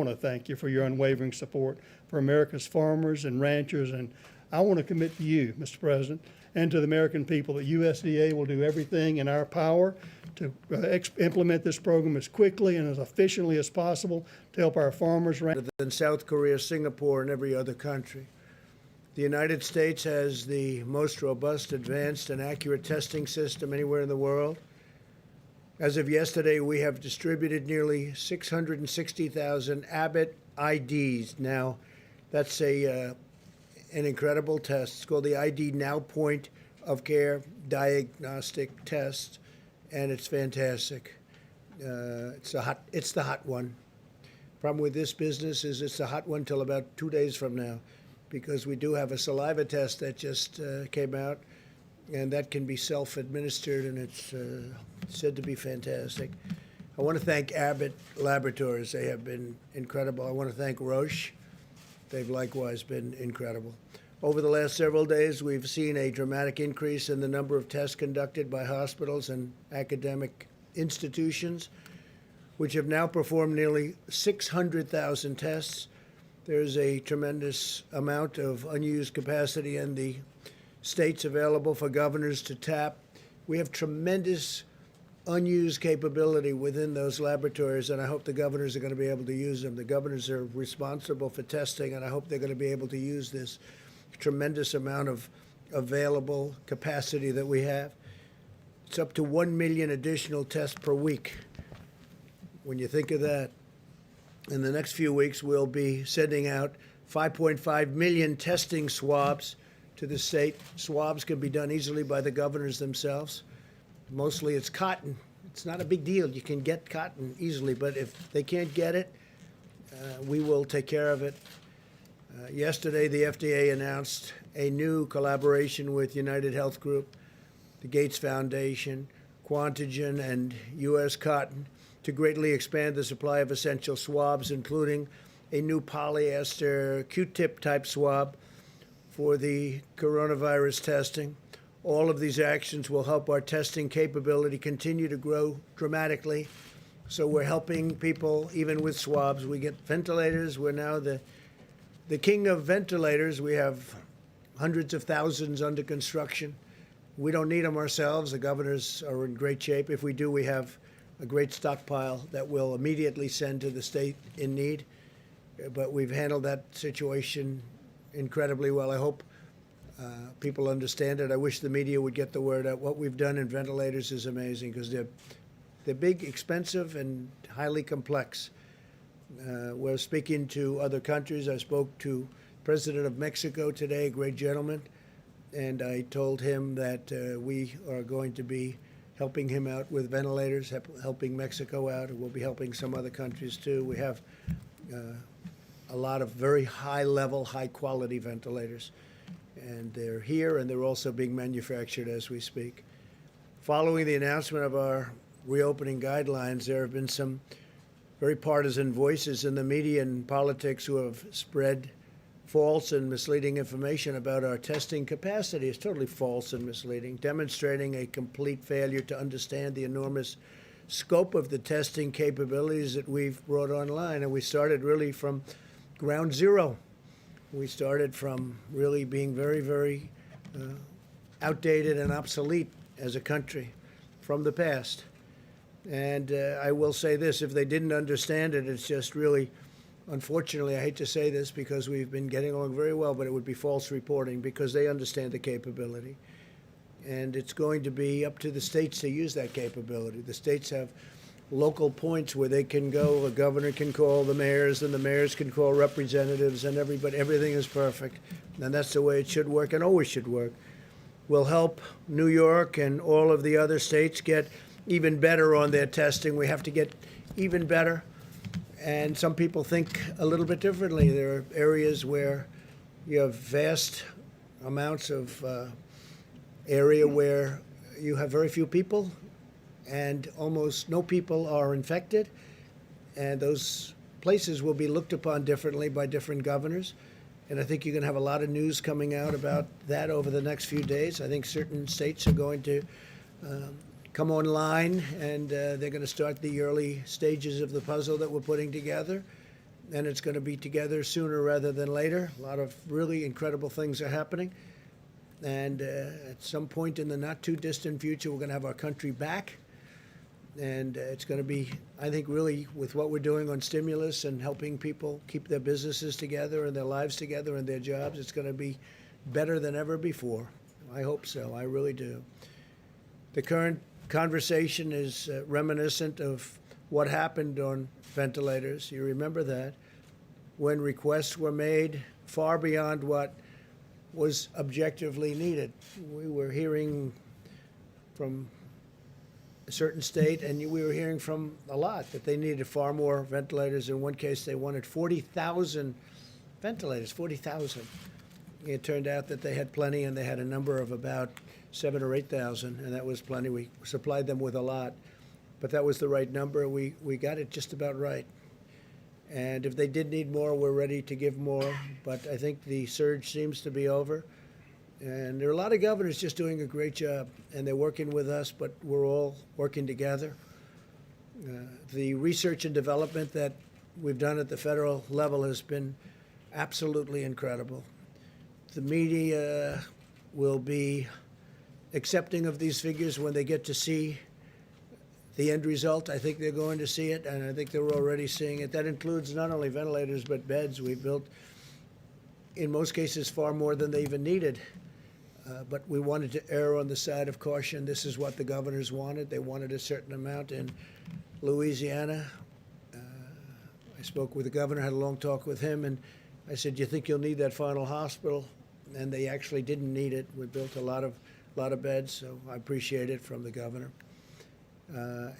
I want to thank you for your unwavering support for America's farmers and ranchers, and I want to commit to you, Mr. President, and to the American people that USDA will do everything in our power to implement this program as quickly and as efficiently as possible to help our farmers. Than South Korea, Singapore, and every other country. The United States has the most robust, advanced, and accurate testing system anywhere in the world. As of yesterday, we have distributed nearly 660,000 Abbott IDs. Now, that's an incredible test. It's called the ID Now Point of Care Diagnostic Test, and it's fantastic. It's the hot one. Problem with this business is it's a hot one till about 2 days from now, because we do have a saliva test that just came out, and that can be self-administered, and it's said to be fantastic. I want to thank Abbott Laboratories. They have been incredible. I want to thank Roche. They've likewise been incredible. Over the last several days, we've seen a dramatic increase in the number of tests conducted by hospitals and academic institutions, which have now performed nearly 600,000 tests. There's a tremendous amount of unused capacity in the states available for governors to tap. We have tremendous unused capability within those laboratories, and I hope the governors are going to be able to use them. The governors are responsible for testing, and I hope they're going to be able to use this tremendous amount of available capacity that we have. It's up to 1 million additional tests per week. When you think of that, in the next few weeks, we'll be sending out 5.5 million testing swabs to the state. Swabs can be done easily by the governors themselves. Mostly it's cotton. It's not a big deal. You can get cotton easily, but if they can't get it, we will take care of it. Yesterday, the FDA announced a new collaboration with United Health Group, the Gates Foundation, Quantigen, and U.S. Cotton to greatly expand the supply of essential swabs, including a new polyester Q-tip type swab for the coronavirus testing. All of these actions will help our testing capability continue to grow dramatically. So we're helping people even with swabs. We get ventilators. We're now the king of ventilators. We have hundreds of thousands under construction. We don't need them ourselves. The governors are in great shape. If we do, we have a great stockpile that we'll immediately send to the state in need. But we've handled that situation incredibly well. I hope people understand it. I wish the media would get the word out. What we've done in ventilators is amazing because they're big, expensive, and highly complex. We're speaking to other countries. I spoke to the President of Mexico today, a great gentleman, and I told him that we are going to be helping him out with ventilators, helping Mexico out, and we'll be helping some other countries too. We have a lot of very high-level, high-quality ventilators. And they're here, and they're also being manufactured as we speak. Following the announcement of our reopening guidelines, there have been some very partisan voices in the media and politics who have spread false and misleading information about our testing capacity. It's totally false and misleading, demonstrating a complete failure to understand the enormous scope of the testing capabilities that we've brought online. And we started really from ground zero. We started from really being very, very outdated and obsolete as a country from the past. And I will say this, if they didn't understand it, it's just really, unfortunately, I hate to say this because we've been getting along very well, but it would be false reporting because they understand the capability. And it's going to be up to the states to use that capability. The states have local points where they can go. A governor can call the mayors, and the mayors can call representatives, and everybody. Everything is perfect. And that's the way it should work and always should work. We'll help New York and all of the other states get even better on their testing. We have to get even better. And some people think a little bit differently. There are areas where you have vast amounts of area where you have very few people and almost no people are infected, and those places will be looked upon differently by different governors. And I think you're going to have a lot of news coming out about that over the next few days. I think certain states are going to come online, and they're going to start the early stages of the puzzle that we're putting together. and it's going to be together sooner rather than later. A lot of really incredible things are happening. And at some point in the not too distant future, we're going to have our country back. And it's going to be, I think, really with what we're doing on stimulus and helping people keep their businesses together and their lives together and their jobs, it's going to be better than ever before. I hope so. I really do. The current conversation is reminiscent of what happened on ventilators. You remember that, when requests were made far beyond what was objectively needed. We were hearing from a certain state, and we were hearing from a lot that they needed far more ventilators. In one case, they wanted 40,000 ventilators, 40,000. It turned out that they had plenty, and they had a number of about 7,000 or 8,000, and that was plenty. We supplied them with a lot, but that was the right number. We got it just about right. And if they did need more, we're ready to give more. But I think the surge seems to be over. And there are a lot of governors just doing a great job, and they're working with us, but we're all working together. The research and development that we've done at the federal level has been absolutely incredible. The media will be accepting of these figures when they get to see the end result. I think they're going to see it, and I think they're already seeing it. That includes not only ventilators, but beds. We built, in most cases, far more than they even needed. But we wanted to err on the side of caution. This is what the governors wanted. They wanted a certain amount in Louisiana. I spoke with the governor, had a long talk with him, and I said, "Do you think you'll need that final hospital?" And they actually didn't need it. We built a lot of beds, so I appreciate it from the governor.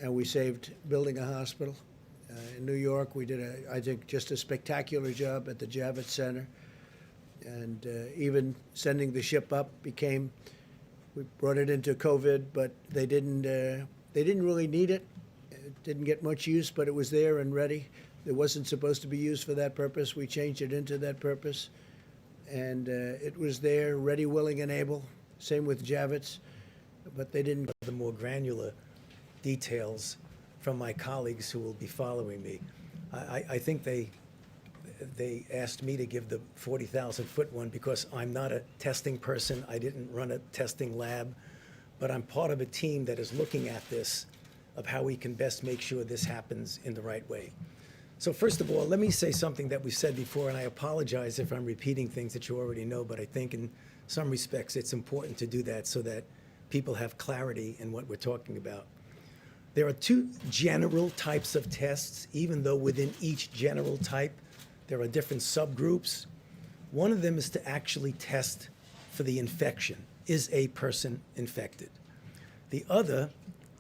And we saved building a hospital. In New York, we did, I think, just a spectacular job at the Javits Center. And even sending the ship up we brought it into COVID, but they didn't really need it. It didn't get much use, but it was there and ready. It wasn't supposed to be used for that purpose. We changed it into that purpose. And it was there, ready, willing, and able. Same with Javits, but they didn't. The more granular details from my colleagues who will be following me. I think they asked me to give the 40,000-foot one because I'm not a testing person. I didn't run a testing lab, but I'm part of a team that is looking at this, of how we can best make sure this happens in the right way. So first of all, let me say something that we said before, and I apologize if I'm repeating things that you already know, but I think in some respects it's important to do that so that people have clarity in what we're talking about. There are two general types of tests, even though within each general type there are different subgroups. One of them is to actually test for the infection. Is a person infected? The other,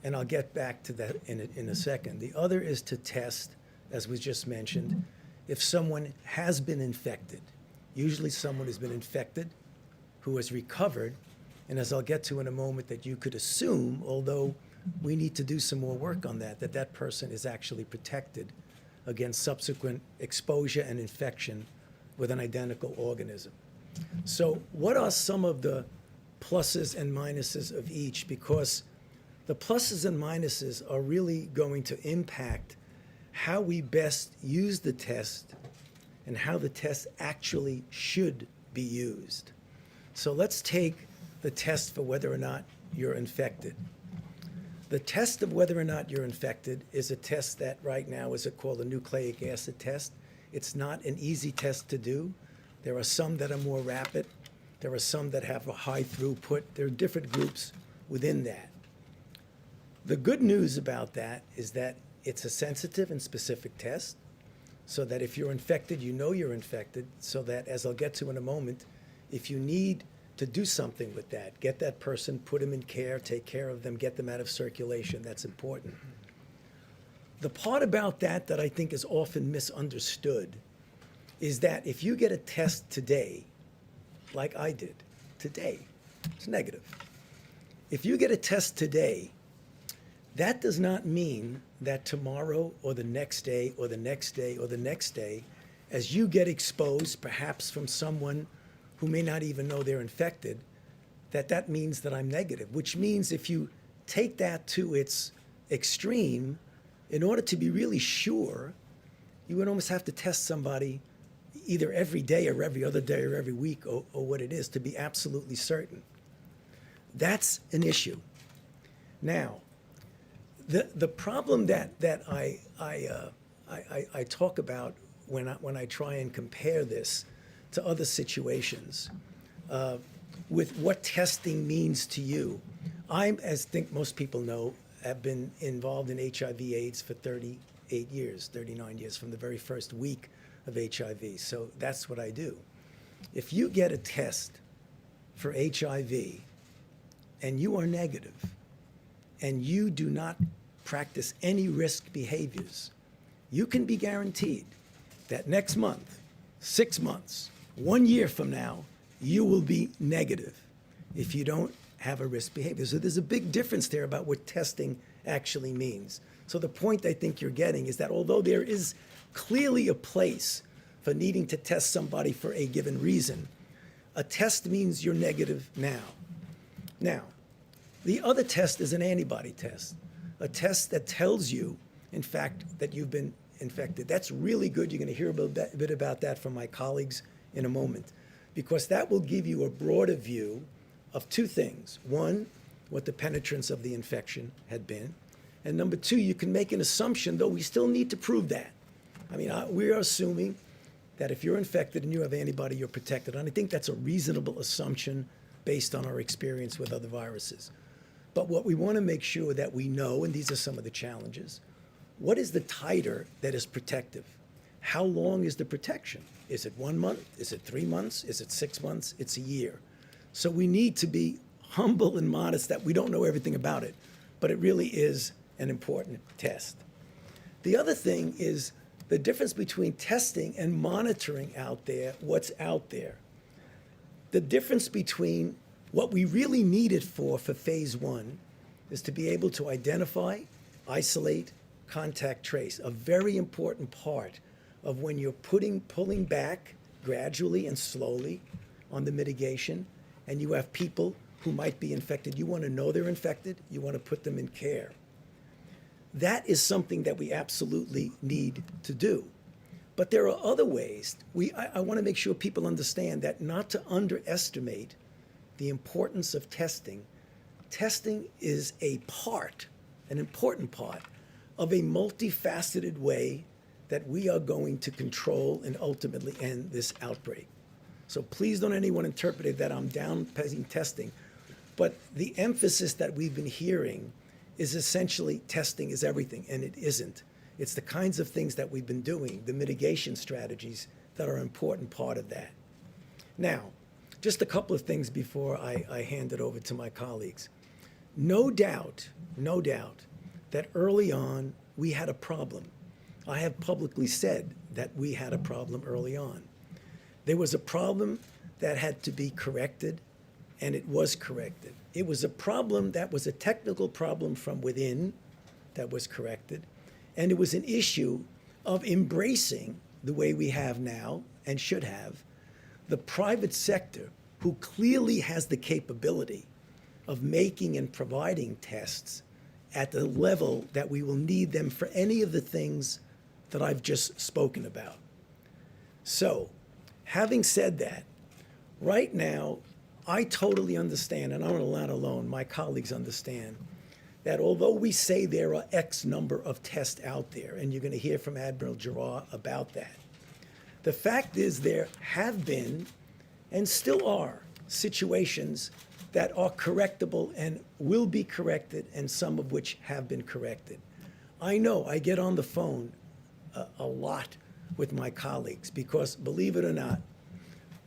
and I'll get back to that in a second, the other is to test, as was just mentioned, if someone has been infected. Usually someone has been infected who has recovered, and as I'll get to in a moment, that you could assume, although we need to do some more work on that, that person is actually protected against subsequent exposure and infection with an identical organism. So what are some of the pluses and minuses of each? Because the pluses and minuses are really going to impact how we best use the test and how the test actually should be used. So let's take the test for whether or not you're infected. The test of whether or not you're infected is a test that right now is called a nucleic acid test. It's not an easy test to do. There are some that are more rapid. There are some that have a high throughput. There are different groups within that. The good news about that is that it's a sensitive and specific test, so that if you're infected, you know you're infected, so that, as I'll get to in a moment, if you need to do something with that, get that person, put them in care, take care of them, get them out of circulation. That's important. The part about that I think is often misunderstood is that if you get a test today, like I did today, it's negative. If you get a test today, that does not mean that tomorrow or the next day or the next day or the next day, as you get exposed, perhaps from someone who may not even know they're infected, that means that I'm negative, which means if you take that to its extreme, in order to be really sure, you would almost have to test somebody either every day or every other day or every week or what it is to be absolutely certain. That's an issue. Now, the problem that I talk about when I try and compare this to other situations with what testing means to you. As I think most people know, have been involved in HIV/AIDS for 38 years, 39 years, from the very first week of HIV. So that's what I do. If you get a test for HIV and you are negative and you do not practice any risk behaviors, you can be guaranteed that next month, 6 months, 1 year from now, you will be negative if you don't have a risk behavior. So there's a big difference there about what testing actually means. So the point I think you're getting is that although there is clearly a place for needing to test somebody for a given reason, a test means you're negative now. Now, the other test is an antibody test, a test that tells you, in fact, that you've been infected. That's really good. You're going to hear a bit about that from my colleagues in a moment, because that will give you a broader view of two things. One, what the penetrance of the infection had been. And number two, you can make an assumption, though we still need to prove that. I mean, we are assuming that if you're infected and you have antibody, you're protected. And I think that's a reasonable assumption based on our experience with other viruses. But what we want to make sure that we know, and these are some of the challenges, what is the titer that is protective? How long is the protection? Is it 1 month? Is it 3 months? Is it 6 months? It's a year. So we need to be humble and modest that we don't know everything about it, but it really is an important test. The other thing is the difference between testing and monitoring out there, what's out there. The difference between what we really need it for phase 1 is to be able to identify, isolate, contact trace, a very important part of when you're pulling back gradually and slowly on the mitigation, and you have people who might be infected. You want to know they're infected. You want to put them in care. That is something that we absolutely need to do. But there are other ways. I want to make sure people understand that not to underestimate the importance of testing. Testing is a part, an important part, of a multifaceted way that we are going to control and ultimately end this outbreak. So please don't anyone interpret it that I'm downplaying testing. But the emphasis that we've been hearing is essentially testing is everything, and it isn't. It's the kinds of things that we've been doing, the mitigation strategies that are an important part of that. Now, just a couple of things before I hand it over to my colleagues. No doubt that early on we had a problem. I have publicly said that we had a problem early on. There was a problem that had to be corrected, and it was corrected. It was a problem that was a technical problem from within that was corrected, and it was an issue of embracing the way we have now and should have the private sector, who clearly has the capability of making and providing tests at the level that we will need them for any of the things that I've just spoken about. So, having said that, right now, I totally understand, and I'm not alone, my colleagues understand, that although we say there are X number of tests out there, and you're going to hear from Admiral Giroir about that, the fact is there have been and still are situations that are correctable and will be corrected, and some of which have been corrected. I know I get on the phone a lot with my colleagues because, believe it or not,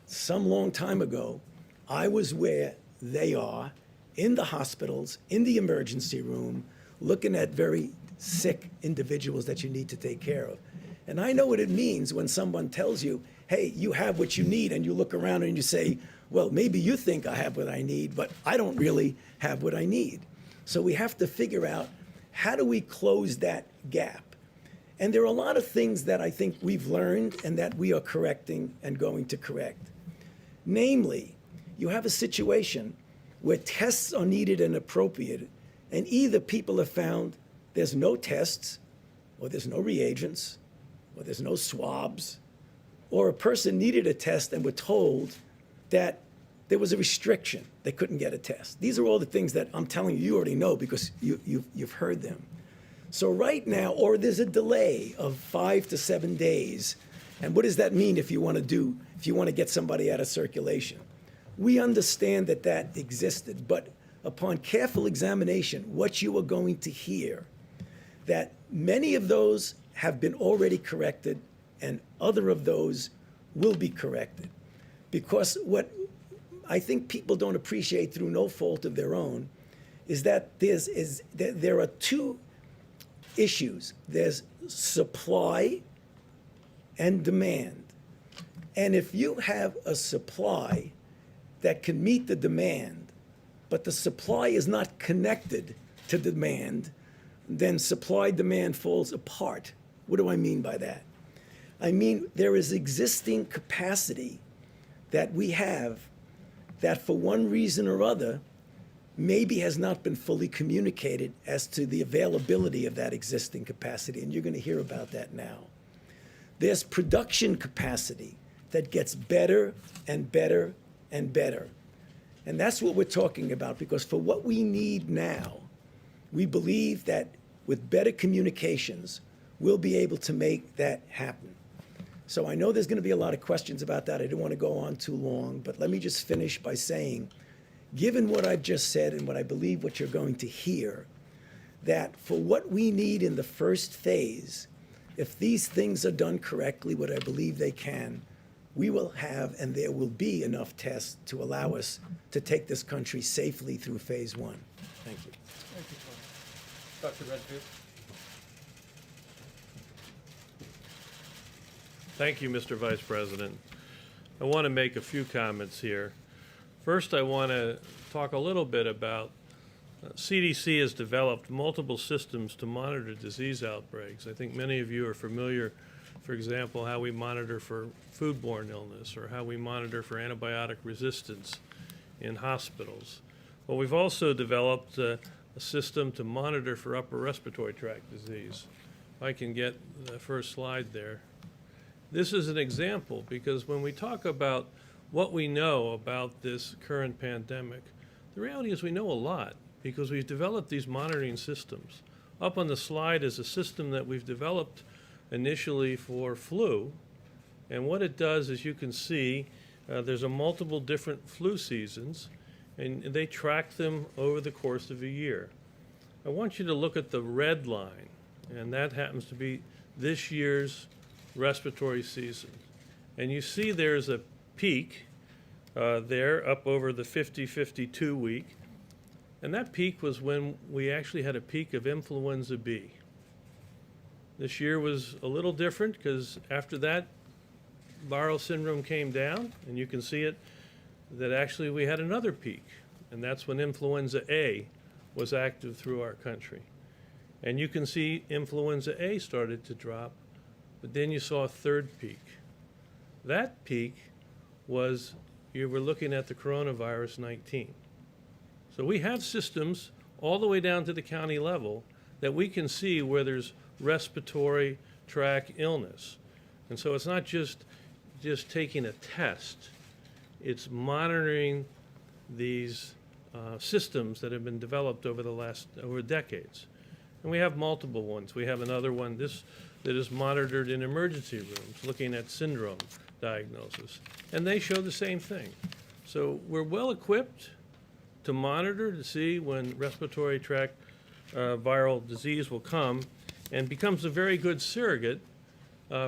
some long time ago, I was where they are, in the hospitals, in the emergency room, looking at very sick individuals that you need to take care of. And I know what it means when someone tells you, hey, you have what you need, and you look around and you say, well, maybe you think I have what I need, but I don't really have what I need. So we have to figure out, how do we close that gap? And there are a lot of things that I think we've learned and that we are correcting and going to correct. Namely, you have a situation where tests are needed and appropriate, and either people have found there's no tests, or there's no reagents, or there's no swabs, or a person needed a test and were told that there was a restriction. They couldn't get a test. These are all the things that I'm telling you, you already know because you've heard them. So right now, or there's a delay of 5 to 7 days. And what does that mean if you want to get somebody out of circulation? We understand that that existed, but upon careful examination, what you are going to hear, that many of those have been already corrected and other of those will be corrected. Because what I think people don't appreciate through no fault of their own is that there are two issues. There's supply and demand. And if you have a supply that can meet the demand, but the supply is not connected to demand, then supply-demand falls apart. What do I mean by that? I mean there is existing capacity that we have that for one reason or other maybe has not been fully communicated as to the availability of that existing capacity, and you're going to hear about that now. There's production capacity that gets better and better and better. And that's what we're talking about, because for what we need now, we believe that with better communications, we'll be able to make that happen. So I know there's going to be a lot of questions about that. I don't want to go on too long, but let me just finish by saying, given what I've just said and what I believe what you're going to hear, that for what we need in the first phase, if these things are done correctly, what I believe they can, we will have and there will be enough tests to allow us to take this country safely through phase one. Thank you. Thank you, Dr. Redfield. Thank you, Mr. Vice President. I want to make a few comments here. First, I want to talk a little bit about CDC has developed multiple systems to monitor disease outbreaks. I think many of you are familiar, for example, how we monitor for foodborne illness or how we monitor for antibiotic resistance in hospitals. Well, we've also developed a system to monitor for upper respiratory tract disease. If I can get the first slide there. This is an example because when we talk about what we know about this current pandemic, the reality is we know a lot because we've developed these monitoring systems. Up on the slide is a system that we've developed initially for flu, and what it does, as you can see, there's a multiple different flu seasons, and they track them over the course of a year. I want you to look at the red line, and that happens to be this year's respiratory season. And you see there's a peak there up over the 50-52 week, and that peak was when we actually had a peak of Influenza B. This year was a little different because after that, viral syndrome came down, and you can see it, that actually we had another peak, and that's when Influenza A was active through our country. And you can see Influenza A started to drop, but then you saw a third peak. That peak was, you were looking at the coronavirus 19. So we have systems all the way down to the county level that we can see where there's respiratory tract illness. And so it's not just taking a test, it's monitoring these systems that have been developed over decades. And we have multiple ones. We have another one that is monitored in emergency rooms, looking at syndrome diagnosis. And they show the same thing. So we're well equipped to monitor to see when respiratory tract viral disease will come, and becomes a very good surrogate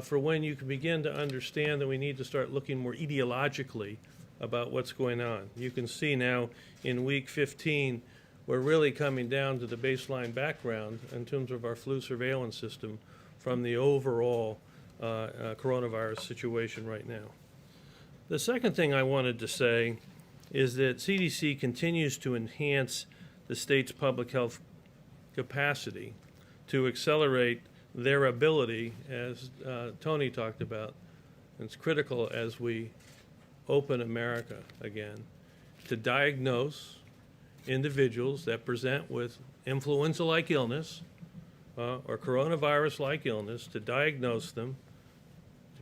for when you can begin to understand that we need to start looking more etiologically about what's going on. You can see now in week 15, we're really coming down to the baseline background in terms of our flu surveillance system from the overall coronavirus situation right now. The second thing I wanted to say is that CDC continues to enhance the state's public health capacity to accelerate their ability, as Tony talked about. It's critical as we open America again, to diagnose individuals that present with influenza-like illness or coronavirus-like illness, to diagnose them,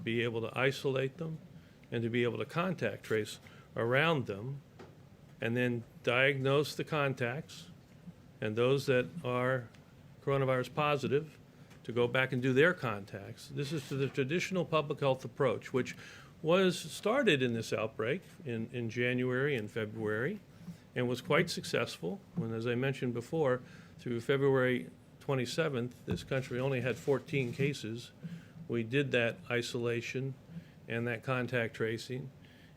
be able to isolate them and to be able to contact trace around them, and then diagnose the contacts and those that are coronavirus positive to go back and do their contacts. This is to the traditional public health approach, which was started in this outbreak in January and February and was quite successful when, as I mentioned before, through February 27th, this country only had 14 cases. We did that isolation and that contact tracing,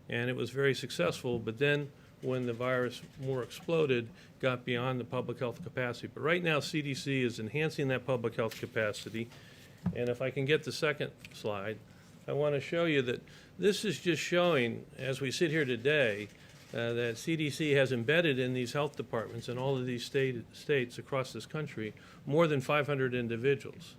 and it was very successful. But then when the virus more exploded, got beyond the public health capacity. But right now, CDC is enhancing that public health capacity. And if I can get the second slide, I want to show you that this is just showing, as we sit here today, that CDC has embedded in these health departments in all of these states across this country more than 500 individuals.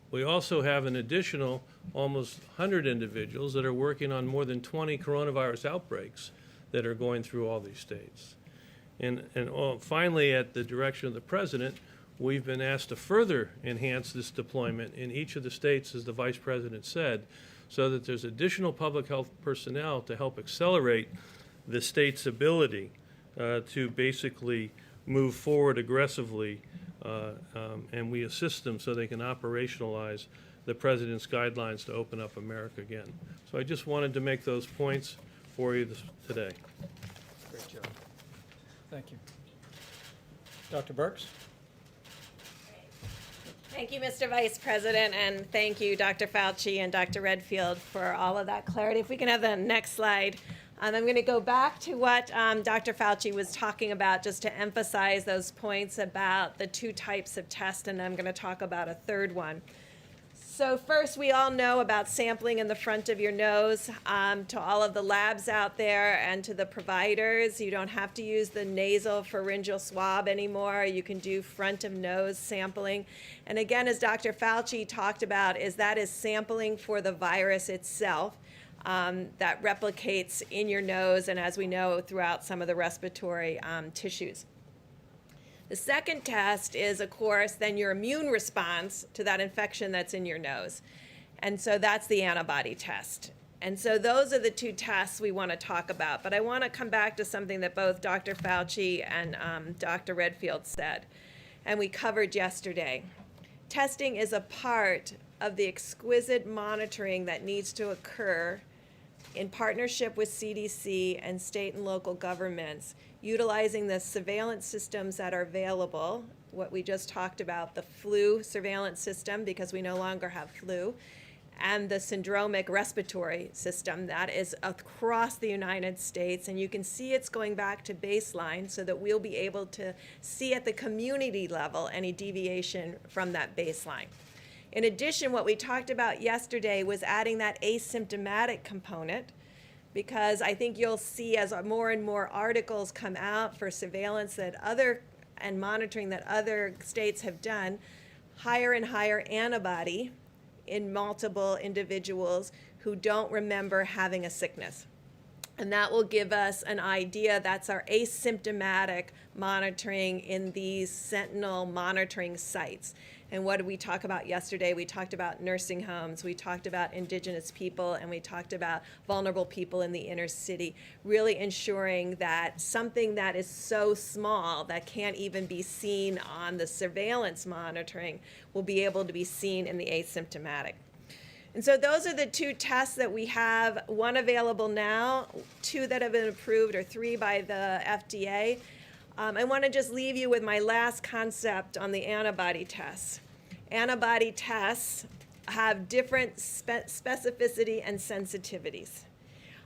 We also have an additional almost 100 individuals that are working on more than 20 coronavirus outbreaks that are going through all these states. And finally, at the direction of the President, we've been asked to further enhance this deployment in each of the states, as the Vice President said, so that there's additional public health personnel to help accelerate the state's ability to basically move forward aggressively, and we assist them so they can operationalize the President's guidelines to open up America again. So I just wanted to make those points for you today. Great job. Thank you. Dr. Burks? Thank you, Mr. Vice President, and thank you, Dr. Fauci and Dr. Redfield, for all of that clarity. If we can have the next slide. I'm going to go back to what Dr. Fauci was talking about, just to emphasize those points about the two types of tests, and I'm going to talk about a third one. So first, we all know about sampling in the front of your nose. To all of the labs out there and to the providers, you don't have to use the nasal pharyngeal swab anymore. You can do front of nose sampling. And again, as Dr. Fauci talked about, that is sampling for the virus itself that replicates in your nose and, as we know, throughout some of the respiratory tissues. The second test is, of course, then your immune response to that infection that's in your nose. And so that's the antibody test. And so those are the two tests we want to talk about. But I want to come back to something that both Dr. Fauci and Dr. Redfield said, and we covered yesterday. Testing is a part of the exquisite monitoring that needs to occur in partnership with CDC and state and local governments, utilizing the surveillance systems that are available, what we just talked about, the flu surveillance system, because we no longer have flu, and the syndromic respiratory system that is across the United States. And you can see it's going back to baseline so that we'll be able to see at the community level any deviation from that baseline. In addition, what we talked about yesterday was adding that asymptomatic component, because I think you'll see as more and more articles come out for surveillance and monitoring that other states have done, higher and higher antibody in multiple individuals who don't remember having a sickness. And that will give us an idea. That's our asymptomatic monitoring in these sentinel monitoring sites. And what did we talk about yesterday? We talked about nursing homes, we talked about indigenous people, and we talked about vulnerable people in the inner city, really ensuring that something that is so small that can't even be seen on the surveillance monitoring will be able to be seen in the asymptomatic. And so those are the two tests that we have, one available now, two that have been approved, or three by the FDA. I want to just leave you with my last concept on the antibody tests. Antibody tests have different specificity and sensitivities.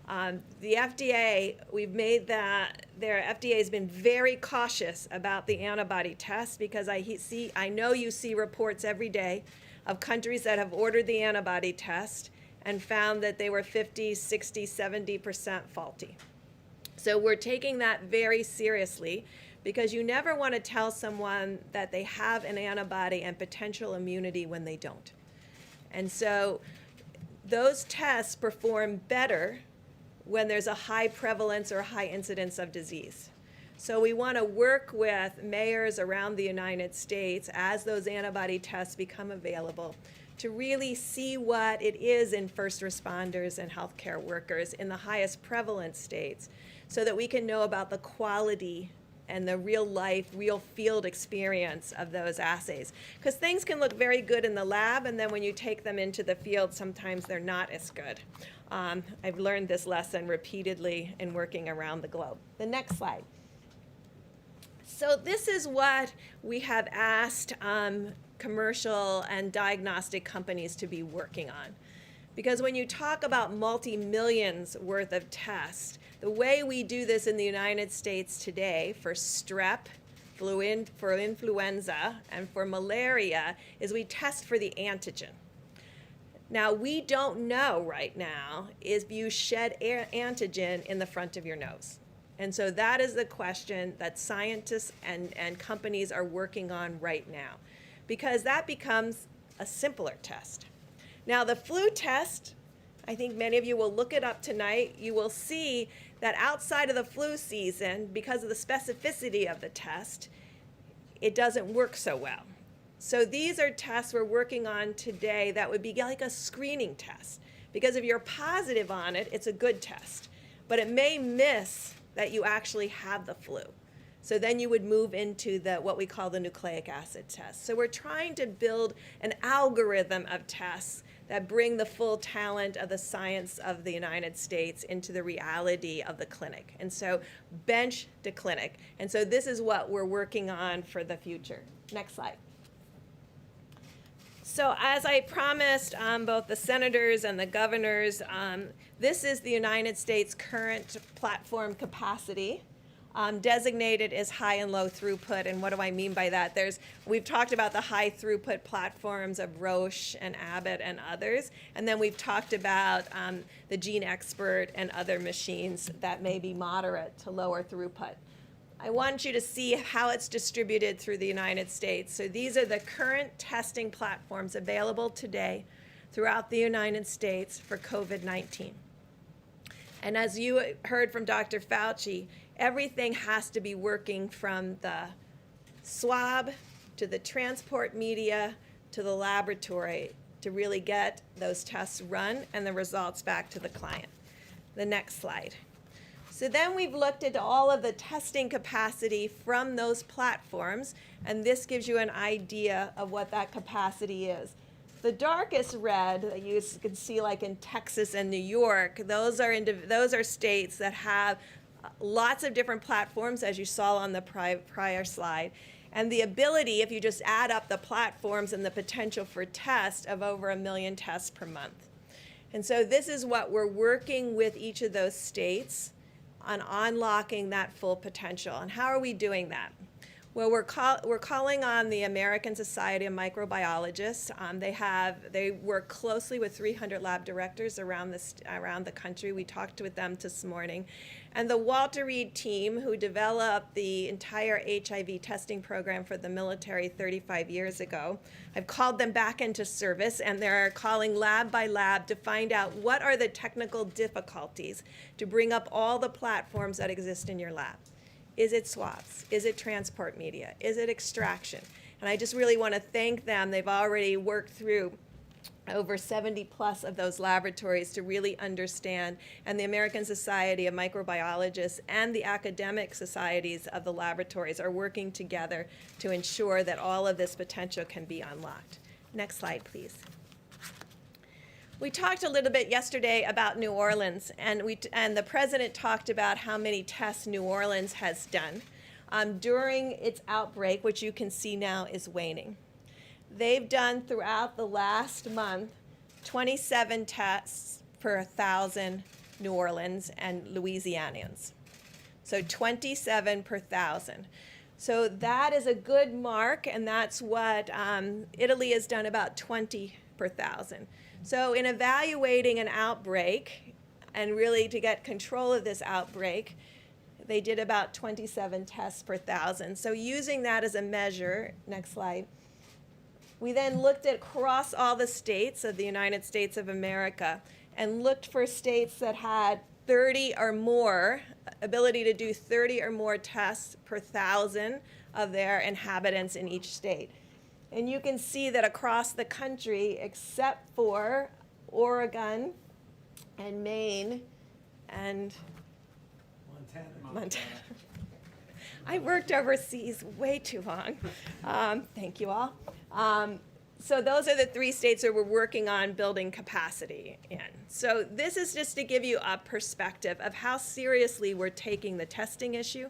The FDA, FDA has been very cautious about the antibody tests, because I know you see reports every day of countries that have ordered the antibody test and found that they were 50, 60, 70% faulty. So we're taking that very seriously, because you never want to tell someone that they have an antibody and potential immunity when they don't. And so those tests perform better when there's a high prevalence or high incidence of disease. So we want to work with mayors around the United States as those antibody tests become available to really see what it is in first responders and healthcare workers in the highest prevalence states, so that we can know about the quality and the real life, real field experience of those assays. Because things can look very good in the lab, and then when you take them into the field, sometimes they're not as good. I've learned this lesson repeatedly in working around the globe. The next slide. So this is what we have asked commercial and diagnostic companies to be working on. Because when you talk about multi-millions worth of tests, the way we do this in the United States today for strep, for influenza, and for malaria is we test for the antigen. Now, we don't know right now if you shed antigen in the front of your nose. And so that is the question that scientists and companies are working on right now, because that becomes a simpler test. Now, the flu test, I think many of you will look it up tonight. You will see that outside of the flu season, because of the specificity of the test, it doesn't work so well. So these are tests we're working on today that would be like a screening test. Because if you're positive on it, it's a good test. But it may miss that you actually have the flu. So then you would move into what we call the nucleic acid test. So we're trying to build an algorithm of tests that bring the full talent of the science of the United States into the reality of the clinic. And so bench to clinic. And so this is what we're working on for the future. Next slide. So as I promised both the senators and the governors, this is the United States' current platform capacity, designated as high and low throughput. And what do I mean by that? We've talked about the high throughput platforms of Roche and Abbott and others. And then we've talked about the Gene Expert and other machines that may be moderate to lower throughput. I want you to see how it's distributed through the United States. So these are the current testing platforms available today throughout the United States for COVID-19. And as you heard from Dr. Fauci, everything has to be working from the swab to the transport media to the laboratory to really get those tests run and the results back to the client. The next slide. So then we've looked at all of the testing capacity from those platforms, and this gives you an idea of what that capacity is. The darkest red that you can see, like in Texas and New York, those are states that have lots of different platforms, as you saw on the prior slide, and the ability, if you just add up the platforms and the potential for test, of over 1 million tests per month. And so this is what we're working with each of those states on unlocking that full potential. And how are we doing that? Well, we're calling on the American Society of Microbiologists. They work closely with 300 lab directors around the country. We talked with them this morning. And the Walter Reed team, who developed the entire HIV testing program for the military 35 years ago, I've called them back into service, and they're calling lab by lab to find out what are the technical difficulties to bring up all the platforms that exist in your lab. Is it swabs? Is it transport media? Is it extraction? And I just really want to thank them. They've already worked through over 70 plus of those laboratories to really understand, and the American Society of Microbiologists and the academic societies of the laboratories are working together to ensure that all of this potential can be unlocked. Next slide, please. We talked a little bit yesterday about New Orleans, and the president talked about how many tests New Orleans has done during its outbreak, which you can see now is waning. They've done throughout the last month 27 tests per 1,000 New Orleans and Louisianians. So 27 per 1,000. So that is a good mark, and that's what Italy has done, about 20 per 1,000. So in evaluating an outbreak, and really to get control of this outbreak, they did about 27 tests per 1,000. So using that as a measure, next slide, we then looked at across all the states of the United States of America and looked for states that had 30 or more, ability to do 30 or more tests per 1,000 of their inhabitants in each state. And you can see that across the country, except for Oregon and Maine and Montana. I worked overseas way too long. Thank you all. So those are the 3 states that we're working on building capacity in. So this is just to give you a perspective of how seriously we're taking the testing issue.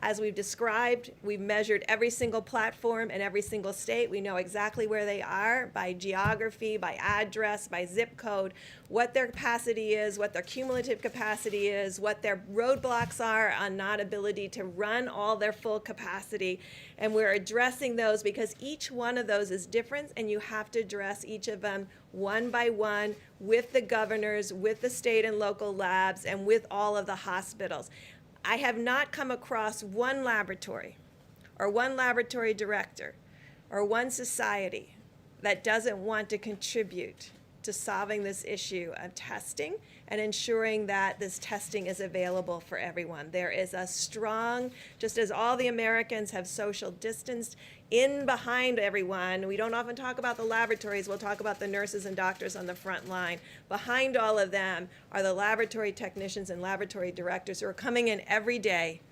As we've described, we've measured every single platform in every single state. We know exactly where they are by geography, by address, by zip code, what their capacity is, what their cumulative capacity is, what their roadblocks are on not ability to run all their full capacity. And we're addressing those because each one of those is different, and you have to address each of them one by one with the governors, with the state and local labs, and with all of the hospitals. I have not come across one laboratory or one laboratory director or one society that doesn't want to contribute to solving this issue of testing and ensuring that this testing is available for everyone. There is a strong, just as all the Americans have social distanced, in behind everyone, we don't often talk about the laboratories, we'll talk about the nurses and doctors on the front line. Behind all of them are the laboratory technicians and laboratory directors who are coming in every day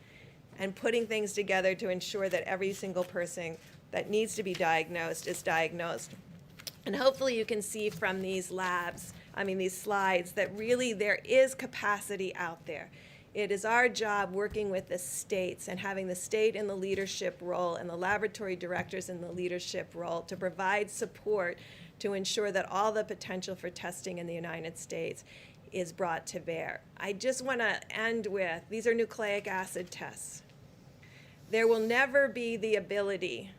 and putting things together to ensure that every single person that needs to be diagnosed is diagnosed. And hopefully you can see from these these slides, that really there is capacity out there. It is our job working with the states and having the state in the leadership role and the laboratory directors in the leadership role to provide support to ensure that all the potential for testing in the United States is brought to bear. I just want to end with, these are nucleic acid tests. There will never be the ability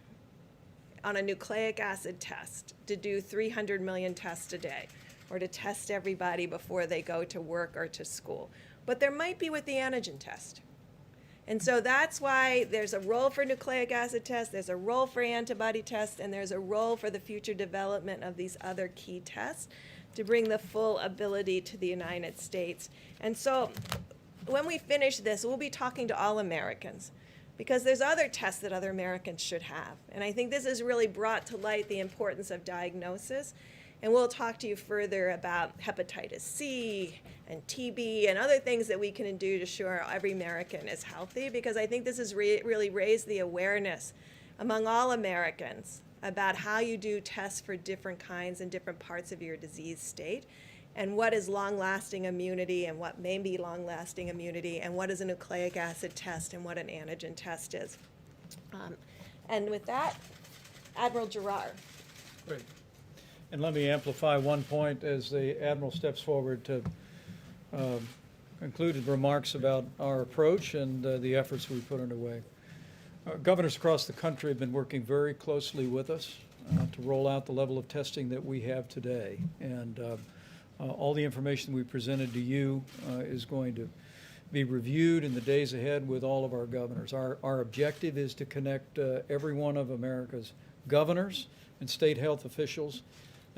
on a nucleic acid test to do 300 million tests a day or to test everybody before they go to work or to school. But there might be with the antigen test. And so that's why there's a role for nucleic acid tests, there's a role for antibody tests, and there's a role for the future development of these other key tests to bring the full ability to the United States. And so when we finish this, we'll be talking to all Americans, because there's other tests that other Americans should have. And I think this has really brought to light the importance of diagnosis. And we'll talk to you further about hepatitis C and TB and other things that we can do to ensure every American is healthy, because I think this has really raised the awareness among all Americans about how you do tests for different kinds and different parts of your disease state, and what is long-lasting immunity and what may be long-lasting immunity, and what is a nucleic acid test and what an antigen test is. And with that, Admiral Gerard. Great. And let me amplify one point as the Admiral steps forward to concluded remarks about our approach and the efforts we put underway. Governors across the country have been working very closely with us to roll out the level of testing that we have today. And all the information we presented to you is going to be reviewed in the days ahead with all of our governors. Our objective is to connect every one of America's governors and state health officials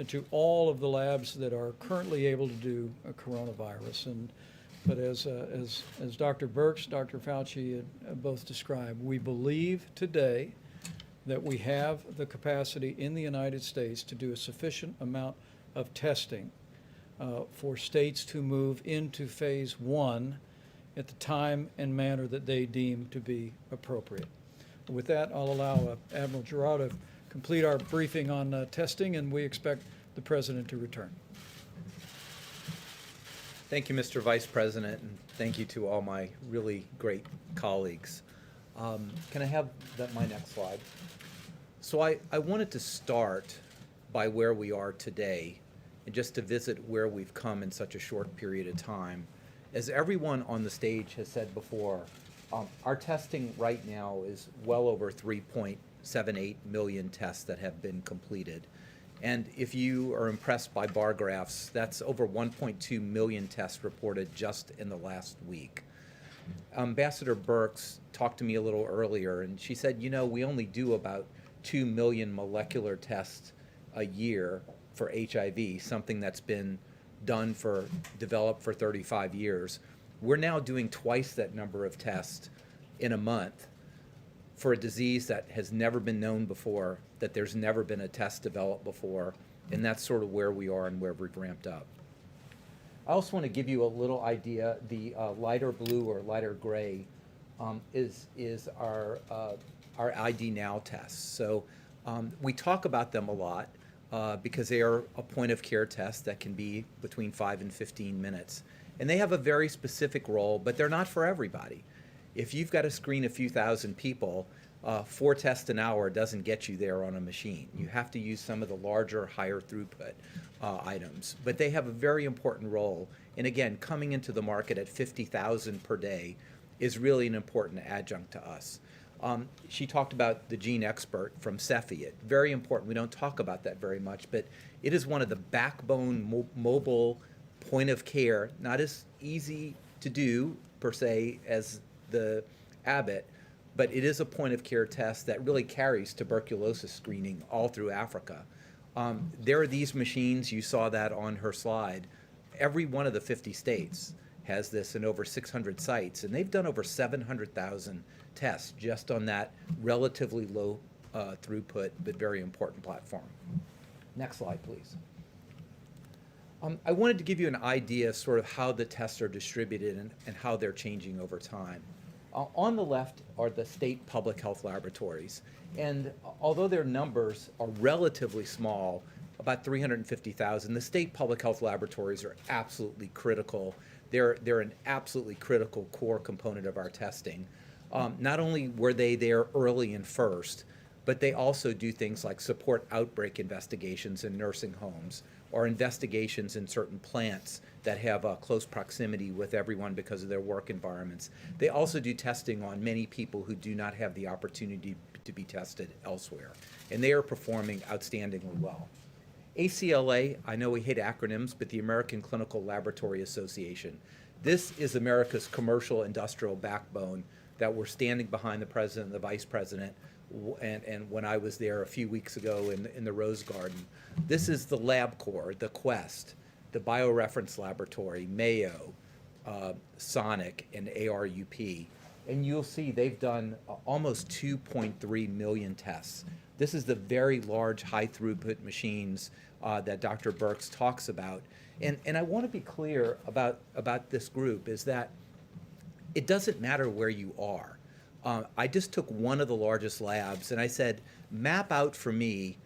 to all of the labs that are currently able to do a coronavirus. But as Dr. Birx, Dr. Fauci both described, we believe today that we have the capacity in the United States to do a sufficient amount of testing for states to move into phase 1 at the time and manner that they deem to be appropriate. With that, I'll allow Admiral Gerard to complete our briefing on testing, and we expect the President to return. Thank you, Mr. Vice President, and thank you to all my really great colleagues. Can I have my next slide? So I wanted to start by where we are today, and just to visit where we've come in such a short period of time. As everyone on the stage has said before, our testing right now is well over 3.78 million tests that have been completed. And if you are impressed by bar graphs, that's over 1.2 million tests reported just in the last week. Ambassador Birx talked to me a little earlier, and she said, you know, we only do about 2 million molecular tests a year for HIV, something that's been developed for 35 years. We're now doing twice that number of tests in a month. for a disease that has never been known before, that there's never been a test developed before, and that's sort of where we are and where we've ramped up. I also want to give you a little idea. The lighter blue or lighter gray is our ID Now tests. So we talk about them a lot because they are a point of care test that can be between 5 and 15 minutes. And they have a very specific role, but they're not for everybody. If you've got to screen a few thousand people, 4 tests an hour doesn't get you there on a machine. You have to use some of the larger, higher throughput items. But they have a very important role. And again, coming into the market at 50,000 per day is really an important adjunct to us. She talked about the Gene Expert from Cepheid. Very important. We don't talk about that very much, but it is one of the backbone mobile point of care, not as easy to do per se as the Abbott, but it is a point of care test that really carries tuberculosis screening all through Africa. There are these machines, you saw that on her slide. Every one of the 50 states has this in over 600 sites, and they've done over 700,000 tests just on that relatively low throughput but very important platform. Next slide, please. I wanted to give you an idea sort of how the tests are distributed and how they're changing over time. On the left are the state public health laboratories, and although their numbers are relatively small, about 350,000, the state public health laboratories are absolutely critical. They're an absolutely critical core component of our testing. Not only were they there early and first, but they also do things like support outbreak investigations in nursing homes or investigations in certain plants that have a close proximity with everyone because of their work environments. They also do testing on many people who do not have the opportunity to be tested elsewhere, and they are performing outstandingly well. ACLA, I know we hate acronyms, but the American Clinical Laboratory Association. This is America's commercial industrial backbone that we're standing behind the president and the vice president. And when I was there a few weeks ago in the Rose Garden, this is the LabCorp, the Quest, the BioReference Laboratory, Mayo, Sonic, and ARUP. And you'll see they've done almost 2.3 million tests. This is the very large, high throughput machines that Dr. Birx talks about. And I want to be clear about this group is that it doesn't matter where you are. I just took one of the largest labs and I said, map out for me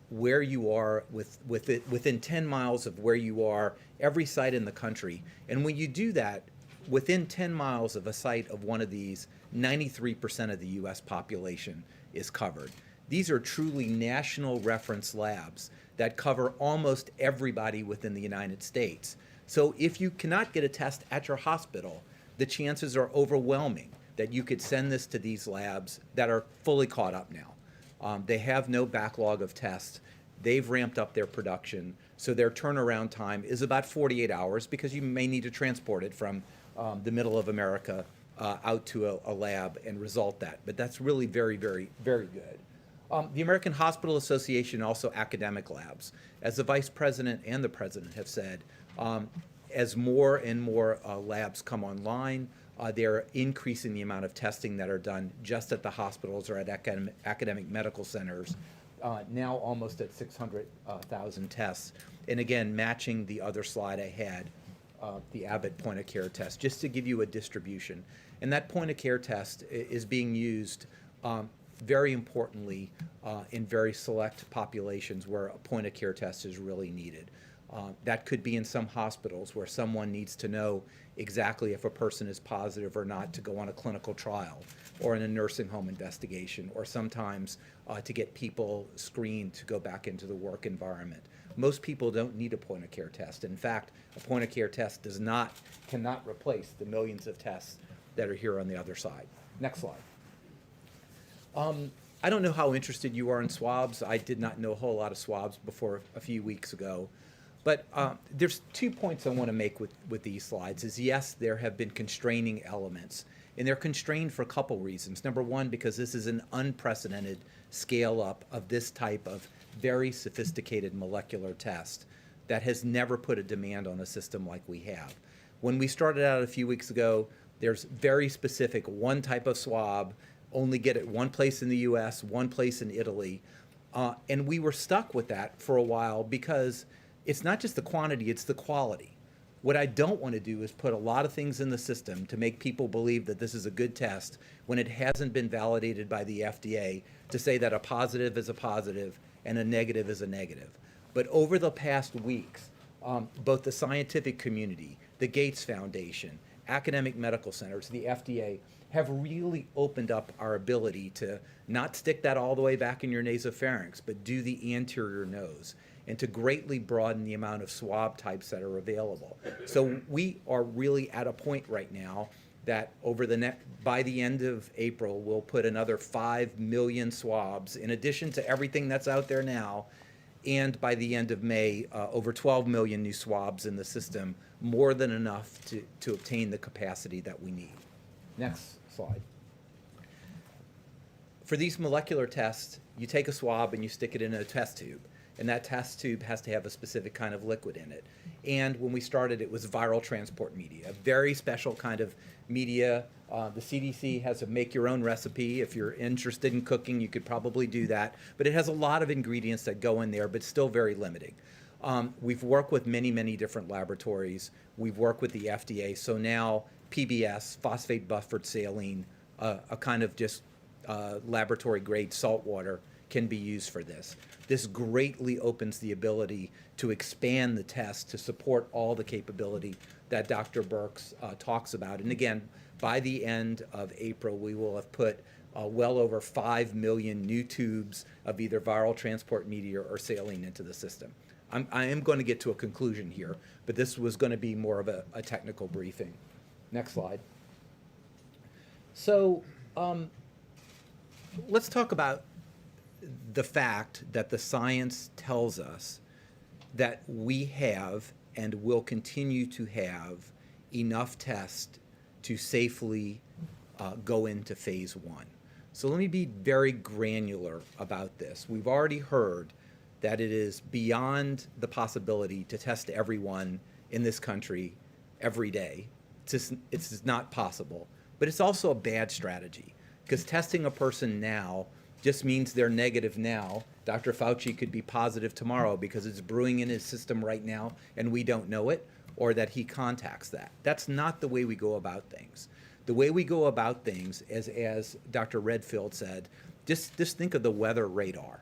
where you are within 10 miles of where you are, every site in the country. And when you do that, within 10 miles of a site of one of these, 93% of the US population is covered. These are truly national reference labs that cover almost everybody within the United States. So if you cannot get a test at your hospital, the chances are overwhelming that you could send this to these labs that are fully caught up now. They have no backlog of tests. They've ramped up their production, so their turnaround time is about 48 hours because you may need to transport it from the middle of America out to a lab and result that. But that's really very, very, very good. The American Hospital Association, also academic labs. As the vice president and the president have said, as more and more labs come online, they're increasing the amount of testing that are done just at the hospitals or at academic medical centers, now almost at 600,000 tests. And again, matching the other slide I had, the Abbott point of care test, just to give you a distribution. And that point of care test is being used very importantly in very select populations where a point of care test is really needed. That could be in some hospitals where someone needs to know exactly if a person is positive or not to go on a clinical trial, or in a nursing home investigation, or sometimes to get people screened to go back into the work environment. Most people don't need a point of care test. In fact, a point of care test cannot replace the millions of tests that are here on the other side. Next slide. I don't know how interested you are in swabs. I did not know a whole lot of swabs before a few weeks ago. But there's 2 points I want to make with these slides is, yes, there have been constraining elements. And they're constrained for a couple reasons. Number one, because this is an unprecedented scale up of this type of very sophisticated molecular test that has never put a demand on a system like we have. When we started out a few weeks ago, there's very specific one type of swab only get it one place in the US, one place in Italy. And we were stuck with that for a while because it's not just the quantity, it's the quality. What I don't want to do is put a lot of things in the system to make people believe that this is a good test when it hasn't been validated by the FDA to say that a positive is a positive and a negative is a negative. But over the past weeks, both the scientific community, the Gates Foundation, academic medical centers, the FDA, have really opened up our ability to not stick that all the way back in your nasopharynx, but do the anterior nose, and to greatly broaden the amount of swab types that are available. So we are really at a point right now that by the end of April, we'll put another 5 million swabs in addition to everything that's out there now. And by the end of May, over 12 million new swabs in the system, more than enough to obtain the capacity that we need. Next slide. For these molecular tests, you take a swab and you stick it in a test tube. And that test tube has to have a specific kind of liquid in it. And when we started, it was viral transport media, a very special kind of media. The CDC has a make-your-own recipe. If you're interested in cooking, you could probably do that. But it has a lot of ingredients that go in there, but still very limiting. We've worked with many, many different laboratories. We've worked with the FDA. So now PBS, phosphate buffered saline, a kind of just laboratory-grade salt water can be used for this. This greatly opens the ability to expand the test to support all the capability that Dr. Birx talks about. And again, by the end of April, we will have put well over 5 million new tubes of either viral transport media or saline into the system. I am going to get to a conclusion here, but this was going to be more of a technical briefing. Next slide. So let's talk about the fact that the science tells us that we have and will continue to have enough tests to safely go into phase 1. So let me be very granular about this. We've already heard that it is beyond the possibility to test everyone in this country every day. It's not possible. But it's also a bad strategy, because testing a person now just means they're negative now. Dr. Fauci could be positive tomorrow because it's brewing in his system right now and we don't know it, or that he contacts that. That's not the way we go about things. The way we go about things is, as Dr. Redfield said, just think of the weather radar.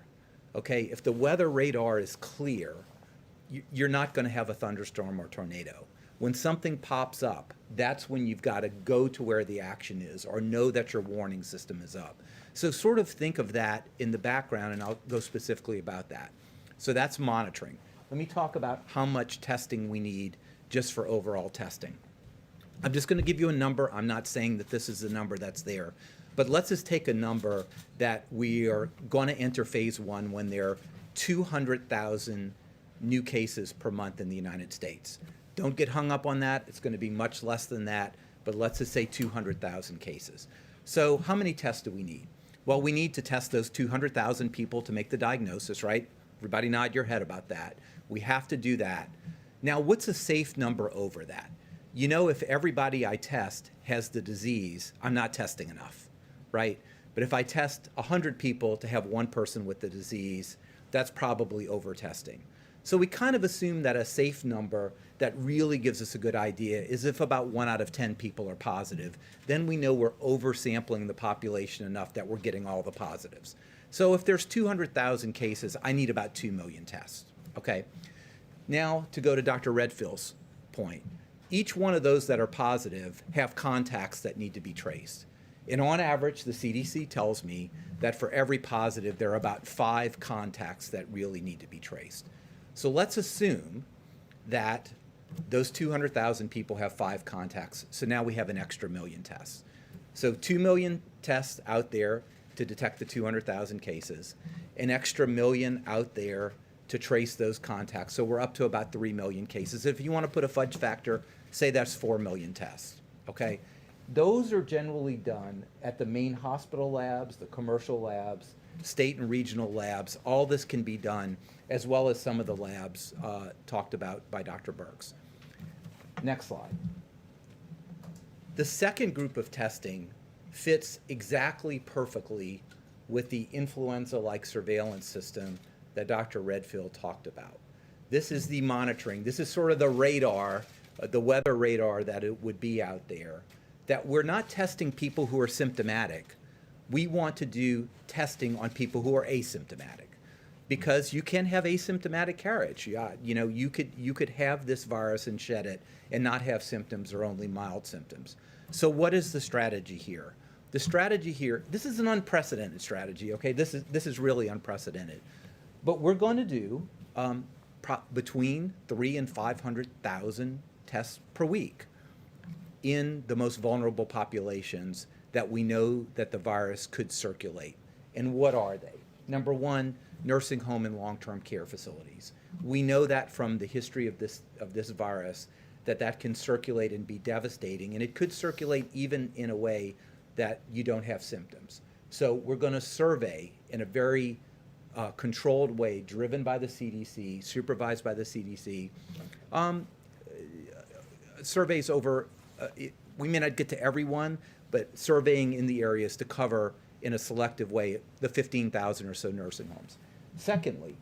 Okay, if the weather radar is clear, you're not going to have a thunderstorm or tornado. When something pops up, that's when you've got to go to where the action is or know that your warning system is up. So sort of think of that in the background, and I'll go specifically about that. So that's monitoring. Let me talk about how much testing we need just for overall testing. I'm just going to give you a number. I'm not saying that this is the number that's there. But let's just take a number that we are going to enter phase 1 when there are 200,000 new cases per month in the United States. Don't get hung up on that. It's going to be much less than that. But let's just say 200,000 cases. So how many tests do we need? Well, we need to test those 200,000 people to make the diagnosis, right? Everybody nod your head about that. We have to do that. Now, what's a safe number over that? You know, if everybody I test has the disease, I'm not testing enough, right? But if I test 100 people to have one person with the disease, that's probably over-testing. So we kind of assume that a safe number that really gives us a good idea is if about 1 out of 10 people are positive. Then we know we're oversampling the population enough that we're getting all the positives. So if there's 200,000 cases, I need about 2 million tests. Okay. Now to go to Dr. Redfield's point. Each one of those that are positive have contacts that need to be traced. And on average, the CDC tells me that for every positive, there are about 5 contacts that really need to be traced. So let's assume that those 200,000 people have 5 contacts. So now we have an extra million tests. So 2 million tests out there to detect the 200,000 cases, an extra million out there to trace those contacts. So we're up to about 3 million cases. If you want to put a fudge factor, say that's 4 million tests, okay? Those are generally done at the main hospital labs, the commercial labs, state and regional labs. All this can be done, as well as some of the labs talked about by Dr. Birx. Next slide. The second group of testing fits exactly perfectly with the influenza-like surveillance system that Dr. Redfield talked about. This is the monitoring. This is sort of the radar, the weather radar that it would be out there, that we're not testing people who are symptomatic. We want to do testing on people who are asymptomatic, because you can have asymptomatic carriage. You know, you could have this virus and shed it and not have symptoms or only mild symptoms. So what is the strategy here? The strategy here, this is an unprecedented strategy, okay? This is really unprecedented. But we're going to do between 300,000 and 500,000 tests per week in the most vulnerable populations that we know that the virus could circulate. And what are they? Number one, nursing home and long-term care facilities. We know that from the history of this virus that can circulate and be devastating, and it could circulate even in a way that you don't have symptoms. So we're going to survey in a very controlled way, driven by the CDC, supervised by the CDC, surveys over, we may not get to everyone, but surveying in the areas to cover in a selective way the 15,000 or so nursing homes. Secondly,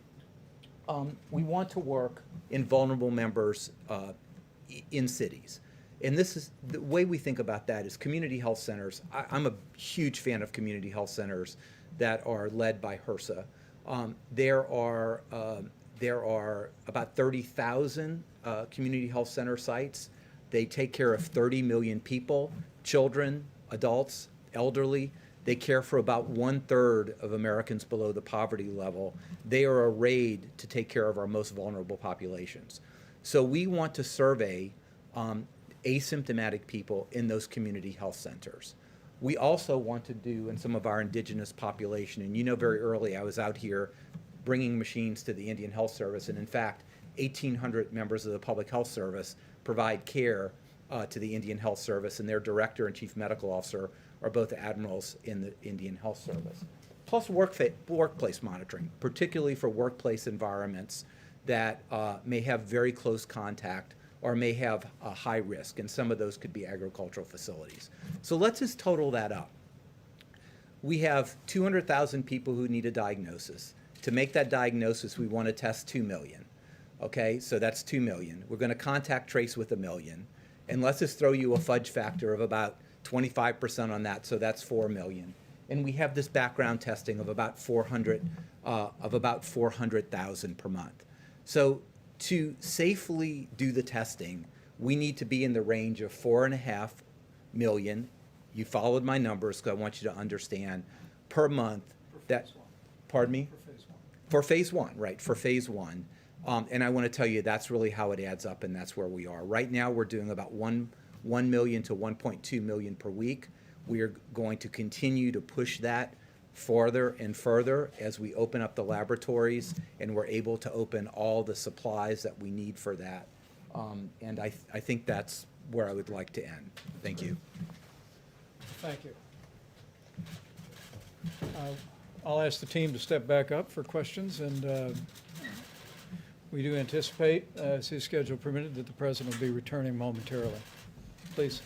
we want to work in vulnerable members in cities. And this is the way we think about that is community health centers. I'm a huge fan of community health centers that are led by HRSA. There are about 30,000 community health center sites. They take care of 30 million people, children, adults, elderly. They care for about 1/3 of Americans below the poverty level. They are arrayed to take care of our most vulnerable populations. So we want to survey asymptomatic people in those community health centers. We also want to do in some of our indigenous population, and you know very early I was out here bringing machines to the Indian Health Service, and in fact, 1,800 members of the Public Health Service provide care to the Indian Health Service, and their director and chief medical officer are both admirals in the Indian Health Service. Plus workplace monitoring, particularly for workplace environments that may have very close contact or may have a high risk, and some of those could be agricultural facilities. So let's just total that up. We have 200,000 people who need a diagnosis. To make that diagnosis, we want to test 2 million. Okay, so that's 2 million. We're going to contact trace with 1 million. And let's just throw you a fudge factor of about 25% on that, so that's 4 million. And we have this background testing of about 400,000 per month. So to safely do the testing, we need to be in the range of 4.5 million. You followed my numbers because I want you to understand per month. Pardon me? For phase one. For phase one, right, for phase one. And I want to tell you that's really how it adds up, and that's where we are. Right now we're doing about 1 million to 1.2 million per week. We are going to continue to push that farther and further as we open up the laboratories and we're able to open all the supplies that we need for that. And I think that's where I would like to end. Thank you. Thank you. I'll ask the team to step back up for questions, and we do anticipate, as his schedule permitted, that the president will be returning momentarily. Please.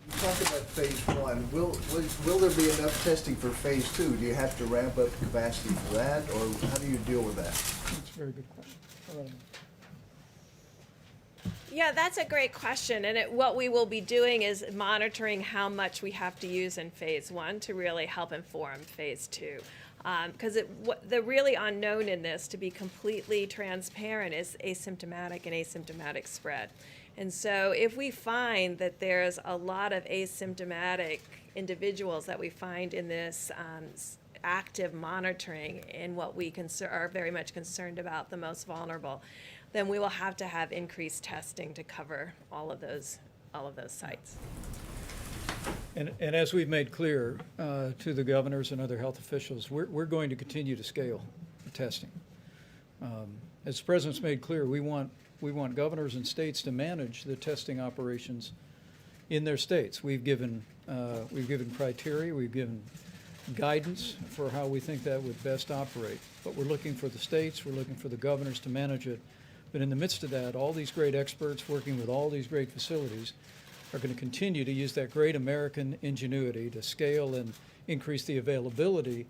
You talked about phase one. Will there be enough testing for phase two? Do you have to ramp up capacity for that, or how do you deal with that? That's a very good question. All right. Yeah, that's a great question. And what we will be doing is monitoring how much we have to use in phase one to really help inform phase two. Because the really unknown in this, to be completely transparent, is asymptomatic and asymptomatic spread. And so if we find that there's a lot of asymptomatic individuals that we find in this active monitoring in what we are very much concerned about, the most vulnerable, then we will have to have increased testing to cover all of those sites. And as we've made clear to the governors and other health officials, we're going to continue to scale the testing. As the president's made clear, we want governors and states to manage the testing operations in their states. We've given criteria, we've given guidance for how we think that would best operate. But we're looking for the states, we're looking for the governors to manage it. But in the midst of that, all these great experts working with all these great facilities, are going to continue to use that great American ingenuity to scale and increase the availability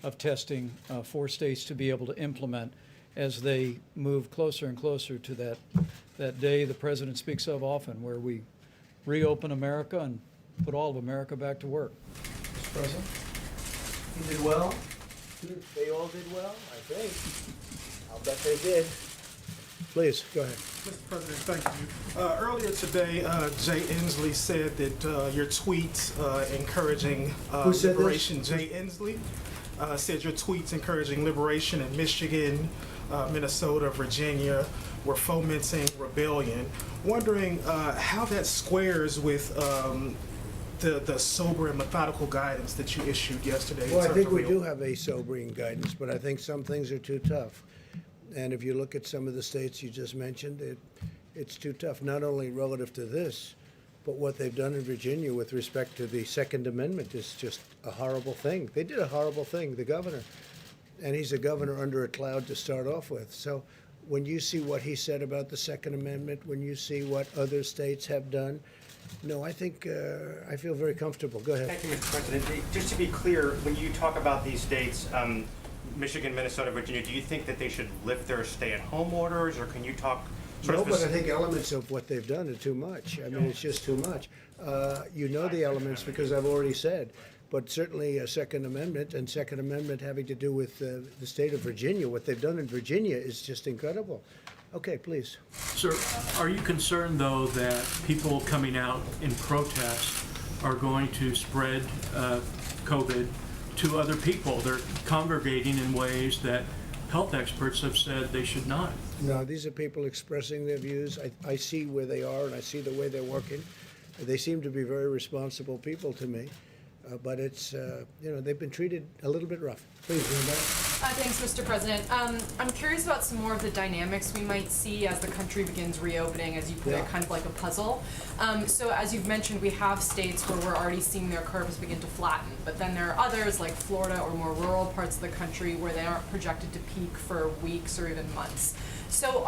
of testing for states to be able to implement as they move closer and closer to that day the president speaks of often, where we reopen America and put all of America back to work. Mr. President? You did well. They all did well, I think. I'll bet they did. Please, go ahead. Mr. President, thank you. Earlier today, Jay Inslee said that your tweets encouraging Who said this? liberation, Jay Inslee said your tweets encouraging liberation in Michigan, Minnesota, Virginia were fomenting rebellion. Wondering how that squares with the sober and methodical guidance that you issued yesterday. in Well, I terms think of we real- do have a sobering guidance, but I think some things are too tough. And if you look at some of the states you just mentioned, it's too tough, not only relative to this, but what they've done in Virginia with respect to the Second Amendment is just a horrible thing. They did a horrible thing, the governor. And he's a governor under a cloud to start off with. So when you see what he said about the Second Amendment, when you see what other states have done, no, I think, I feel very comfortable. Go ahead. Thank you, Mr. President. Just to be clear, when you talk about these states, Michigan, Minnesota, Virginia, do you think that they should lift their stay-at-home orders, or can you talk sort No, of but I specific? think elements of what they've done are too much. I mean, it's just too much. You know the elements because I've already said, but certainly a Second Amendment and Second Amendment having to do with the state of Virginia, what they've done in Virginia is just incredible. Okay, please. Sir, are you concerned, though, that people coming out in protest are going to spread COVID to other people? They're congregating in ways that health experts have said they should not. No, these are people expressing their views. I see where they are and I see the way they're working. They seem to be very responsible people to me. But it's, they've been treated a little bit rough. Please, Linda. Thanks, Mr. President. I'm curious about some more of the dynamics we might see as the country begins reopening, as you put Yeah. it, kind of like a puzzle. So as you've mentioned, we have states where we're already seeing their curves begin to flatten, but then there are others like Florida or more rural parts of the country where they aren't projected to peak for weeks or even months. So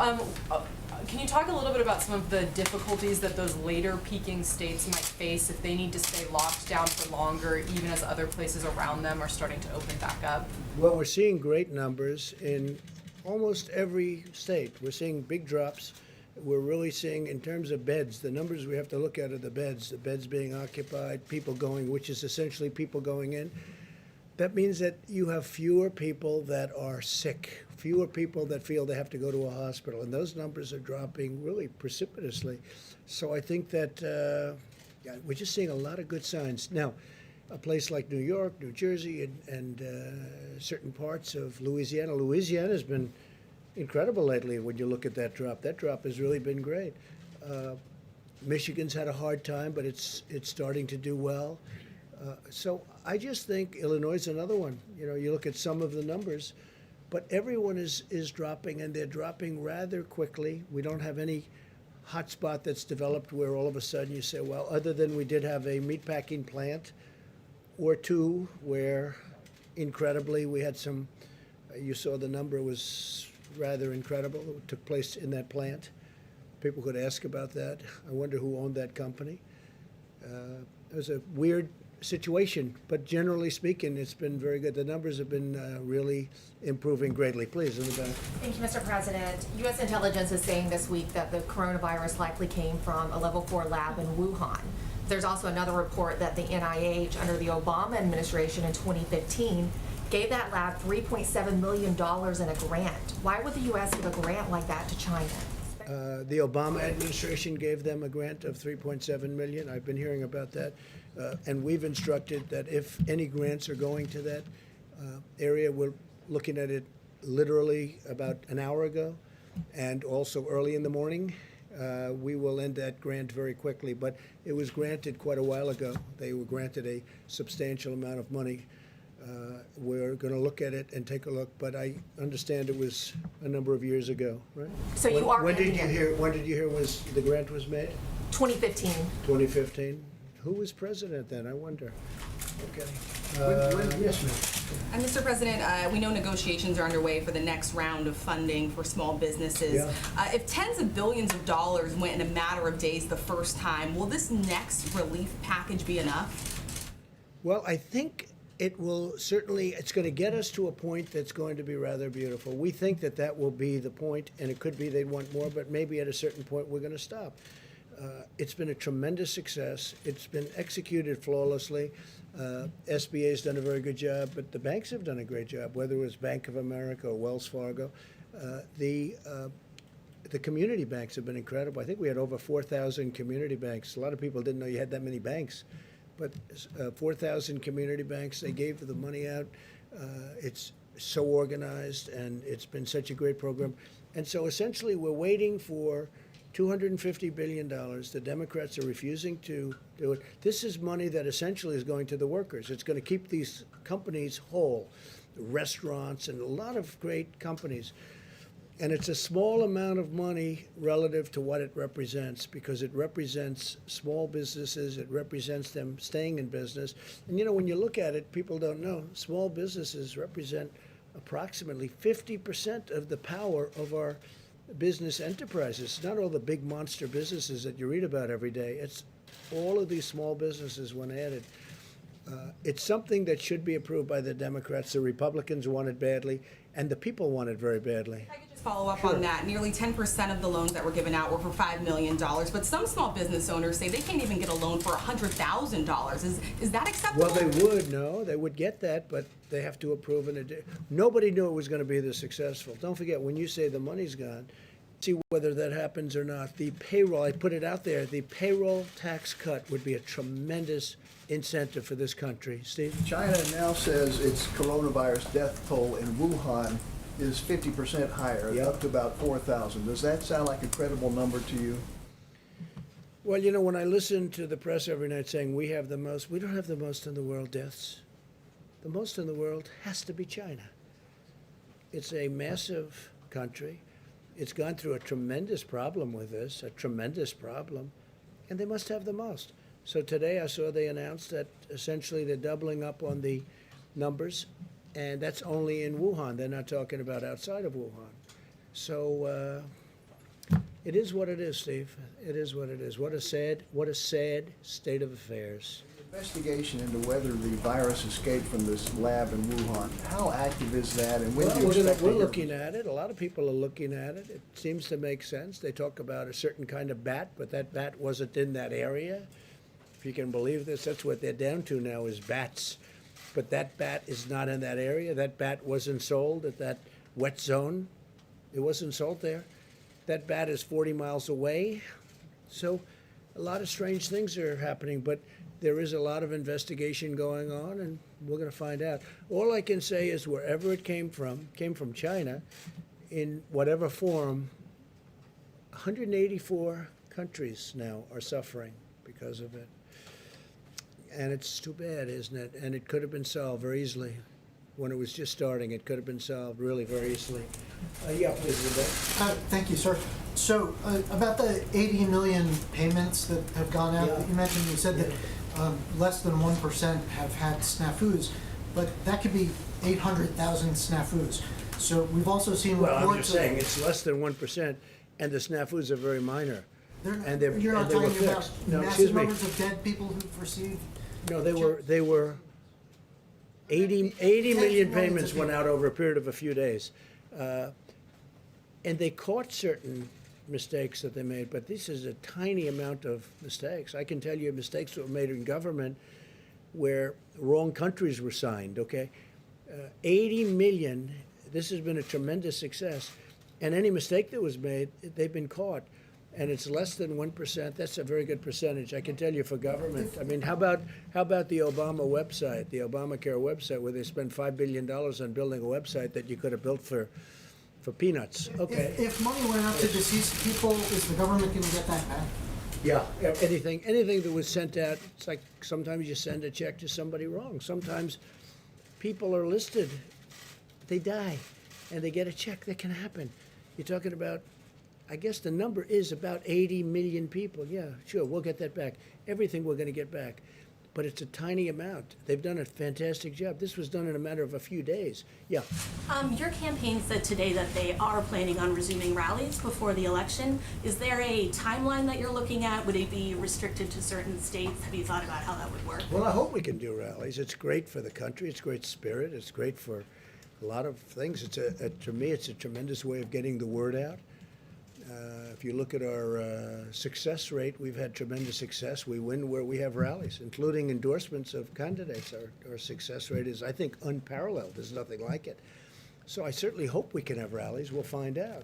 can you talk a little bit about some of the difficulties that those later peaking states might face if they need to stay locked down for longer, even as other places around them are starting to open back up? Well, we're seeing great numbers in almost every state. We're seeing big drops. We're really seeing, in terms of beds, the numbers we have to look at are the beds being occupied, people going, which is essentially people going in. That means that you have fewer people that are sick, fewer people that feel they have to go to a hospital, and those numbers are dropping really precipitously. So I think that we're just seeing a lot of good signs. Now, a place like New York, New Jersey, and certain parts of Louisiana. Louisiana has been incredible lately when you look at that drop. That drop has really been great. Michigan's had a hard time, but it's starting to do well. So I just think Illinois is another one. You know, you look at some of the numbers, but everyone is dropping, and they're dropping rather quickly. We don't have any hotspot that's developed where all of a sudden you say, well, other than we did have a meatpacking plant or two where incredibly we had some, you saw the number was rather incredible that took place in that plant. People could ask about that. I wonder who owned that company. It was a weird situation, but generally speaking, it's been very good. The numbers have been really improving greatly. Please, in the back. Thank you, Mr. President. U.S. intelligence is saying this week that the coronavirus likely came from a level 4 lab in Wuhan. There's also another report that the NIH, under the Obama administration in 2015, gave that lab $3.7 million in a grant. Why would the U.S. give a grant like that to China? The Obama administration gave them a grant of $3.7 million. I've been hearing about that. And we've instructed that if any grants are going to that area, we're looking at it literally about an hour ago, and also early in the morning. We will end that grant very quickly, but it was granted quite a while ago. They were granted a substantial amount of money. We're going to look at it and take a look, but I understand it was a number of years ago, right? So you are when did ending you it. hear? When did you hear was the grant was made? 2015. 2015. Who was president then? I wonder. Okay. Yes, ma'am. And Mr. President, we know negotiations are underway for the next round of funding for small businesses. Yeah. If tens of billions of dollars went in a matter of days the first time, will this next relief package be enough? Well, I think it will certainly, it's going to get us to a point that's going to be rather beautiful. We think that that will be the point, and it could be they'd want more, but maybe at a certain point we're going to stop. It's been a tremendous success. It's been executed flawlessly. SBA's done a very good job, but the banks have done a great job, whether it was Bank of America or Wells Fargo. The community banks have been incredible. I think we had over 4,000 community banks. A lot of people didn't know you had that many banks, but 4,000 community banks, they gave the money out. It's so organized, and it's been such a great program. And so essentially we're waiting for $250 billion. The Democrats are refusing to do it. This is money that essentially is going to the workers. It's going to keep these companies whole, restaurants and a lot of great companies. And it's a small amount of money relative to what it represents, because it represents small businesses, it represents them staying in business. And you know, when you look at it, people don't know, small businesses represent approximately 50% of the power of our business enterprises. Not all the big monster businesses that you read about every day. It's all of these small businesses when added. It's something that should be approved by the Democrats. The Republicans want it badly, and the people want it very badly. If I could just follow up on that. Nearly 10% of the loans that were given out were for $5 million, but some small business owners say they can't even get a loan for $100,000. Is that acceptable? Well, they would get that, but they have to approve it. Nobody knew it was going to be this successful. Don't forget, when you say the money's gone, see whether that happens or not. The payroll, I put it out there, the payroll tax cut would be a tremendous incentive for this country. Steve? China now says its coronavirus death toll in Wuhan is 50% higher, Yep. up to about 4,000. Does that sound like a credible number to you? Well, you know, when I listen to the press every night saying we have the most, we don't have the most in the world deaths. The most in the world has to be China. It's a massive country. It's gone through a tremendous problem with this, a tremendous problem, and they must have the most. So today I saw they announced that essentially they're doubling up on the numbers, and that's only in Wuhan. They're not talking about outside of Wuhan. So it is what it is, Steve. It is what it is. What a sad state of affairs. Investigation into whether the virus escaped from this lab in Wuhan. How active is that, and when do you Well, expect to we're hear? looking at it. A lot of people are looking at it. It seems to make sense. They talk about a certain kind of bat, but that bat wasn't in that area. If you can believe this, that's what they're down to now is bats. But that bat is not in that area. That bat wasn't sold at that wet zone. It wasn't sold there. That bat is 40 miles away. So a lot of strange things are happening, but there is a lot of investigation going on, and we're going to find out. All I can say is wherever it came from China, in whatever form, 184 countries now are suffering because of it. And it's too bad, isn't it? And it could have been solved very easily. When it was just starting, it could have been solved really very easily. Yeah, please, Vivek. Thank you, sir. So about the 80 million payments that have gone out, that you mentioned, you said that less than 1% have had snafus, but that could be 800,000 snafus. So we've also seen reports. Well, I'm just saying, it's less than 1%, and the snafus are very minor. You're not they were talking about fixed. No, massive excuse me. numbers of dead people who've received. No, they were 80 million payments went out over a period of a few days. And they caught certain mistakes that they made, but this is a tiny amount of mistakes. I can tell you mistakes that were made in government where wrong countries were signed, okay? 80 million, this has been a tremendous success. And any mistake that was made, they've been caught. And it's less than 1%. That's a very good percentage, I can tell you, for government. I mean, how about the Obama website, the Obamacare website, where they spent $5 billion on building a website that you could have built for peanuts? Okay. If money went out to deceased people, is the government going to get that back? Yeah, anything that was sent out, it's like sometimes you send a check to somebody wrong. Sometimes people are listed, they die, and they get a check. That can happen. You're talking about, I guess the number is about 80 million people. Yeah, sure, we'll get that back. Everything we're going to get back. but it's a tiny amount. They've done a fantastic job. This was done in a matter of a few days. Yeah. Your campaign said today that they are planning on resuming rallies before the election. Is there a timeline that you're looking at? Would it be restricted to certain states? Have you thought about how that would work? Well, I hope we can do rallies. It's great for the country. It's great spirit. It's great for a lot of things. To me, it's a tremendous way of getting the word out. If you look at our success rate, we've had tremendous success. We win where we have rallies, including endorsements of candidates. Our success rate is, I think, unparalleled. There's nothing like it. So I certainly hope we can have rallies. We'll find out.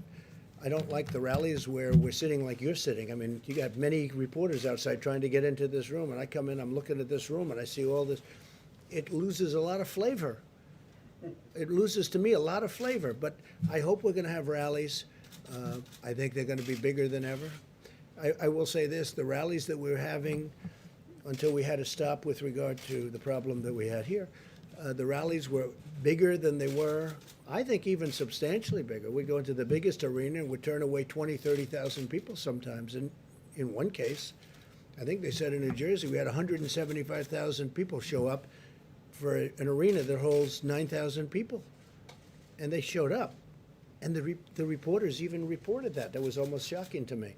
I don't like the rallies where we're sitting like you're sitting. I mean, you got many reporters outside trying to get into this room, and I come in, I'm looking at this room, and I see all this. It loses a lot of flavor. It loses, to me, a lot of flavor. But I hope we're going to have rallies. I think they're going to be bigger than ever. I will say this, the rallies that we're having until we had to stop with regard to the problem that we had here, the rallies were bigger than they were, I think even substantially bigger. We go into the biggest arena and we turn away 20, 30,000 people sometimes. And in one case, I think they said in New Jersey, we had 175,000 people show up for an arena that holds 9,000 people. And they showed up. And the reporters even reported that. That was almost shocking to me.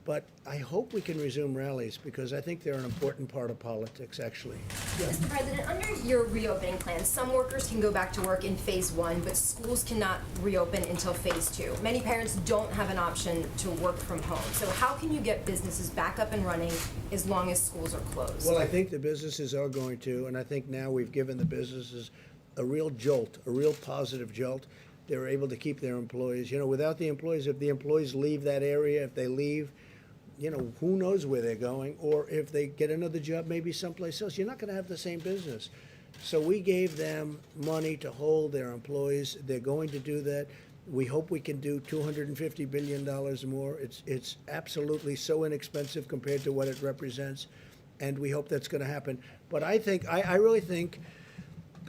But I hope we can resume rallies because I think they're an important part of politics, actually. Mr. President, under your reopening plan, some workers can go back to work in phase 1, but schools cannot reopen until phase 2. Many parents don't have an option to work from home. So how can you get businesses back up and running as long as schools are closed? Well, I think the businesses are going to, and I think now we've given the businesses a real jolt, a real positive jolt. They're able to keep their employees. You know, without the employees, if the employees leave that area, if they leave, you know, who knows where they're going, or if they get another job maybe someplace else, you're not going to have the same business. So we gave them money to hold their employees. They're going to do that. We hope we can do $250 billion more. It's absolutely so inexpensive compared to what it represents, and we hope that's going to happen. But I think, I really think,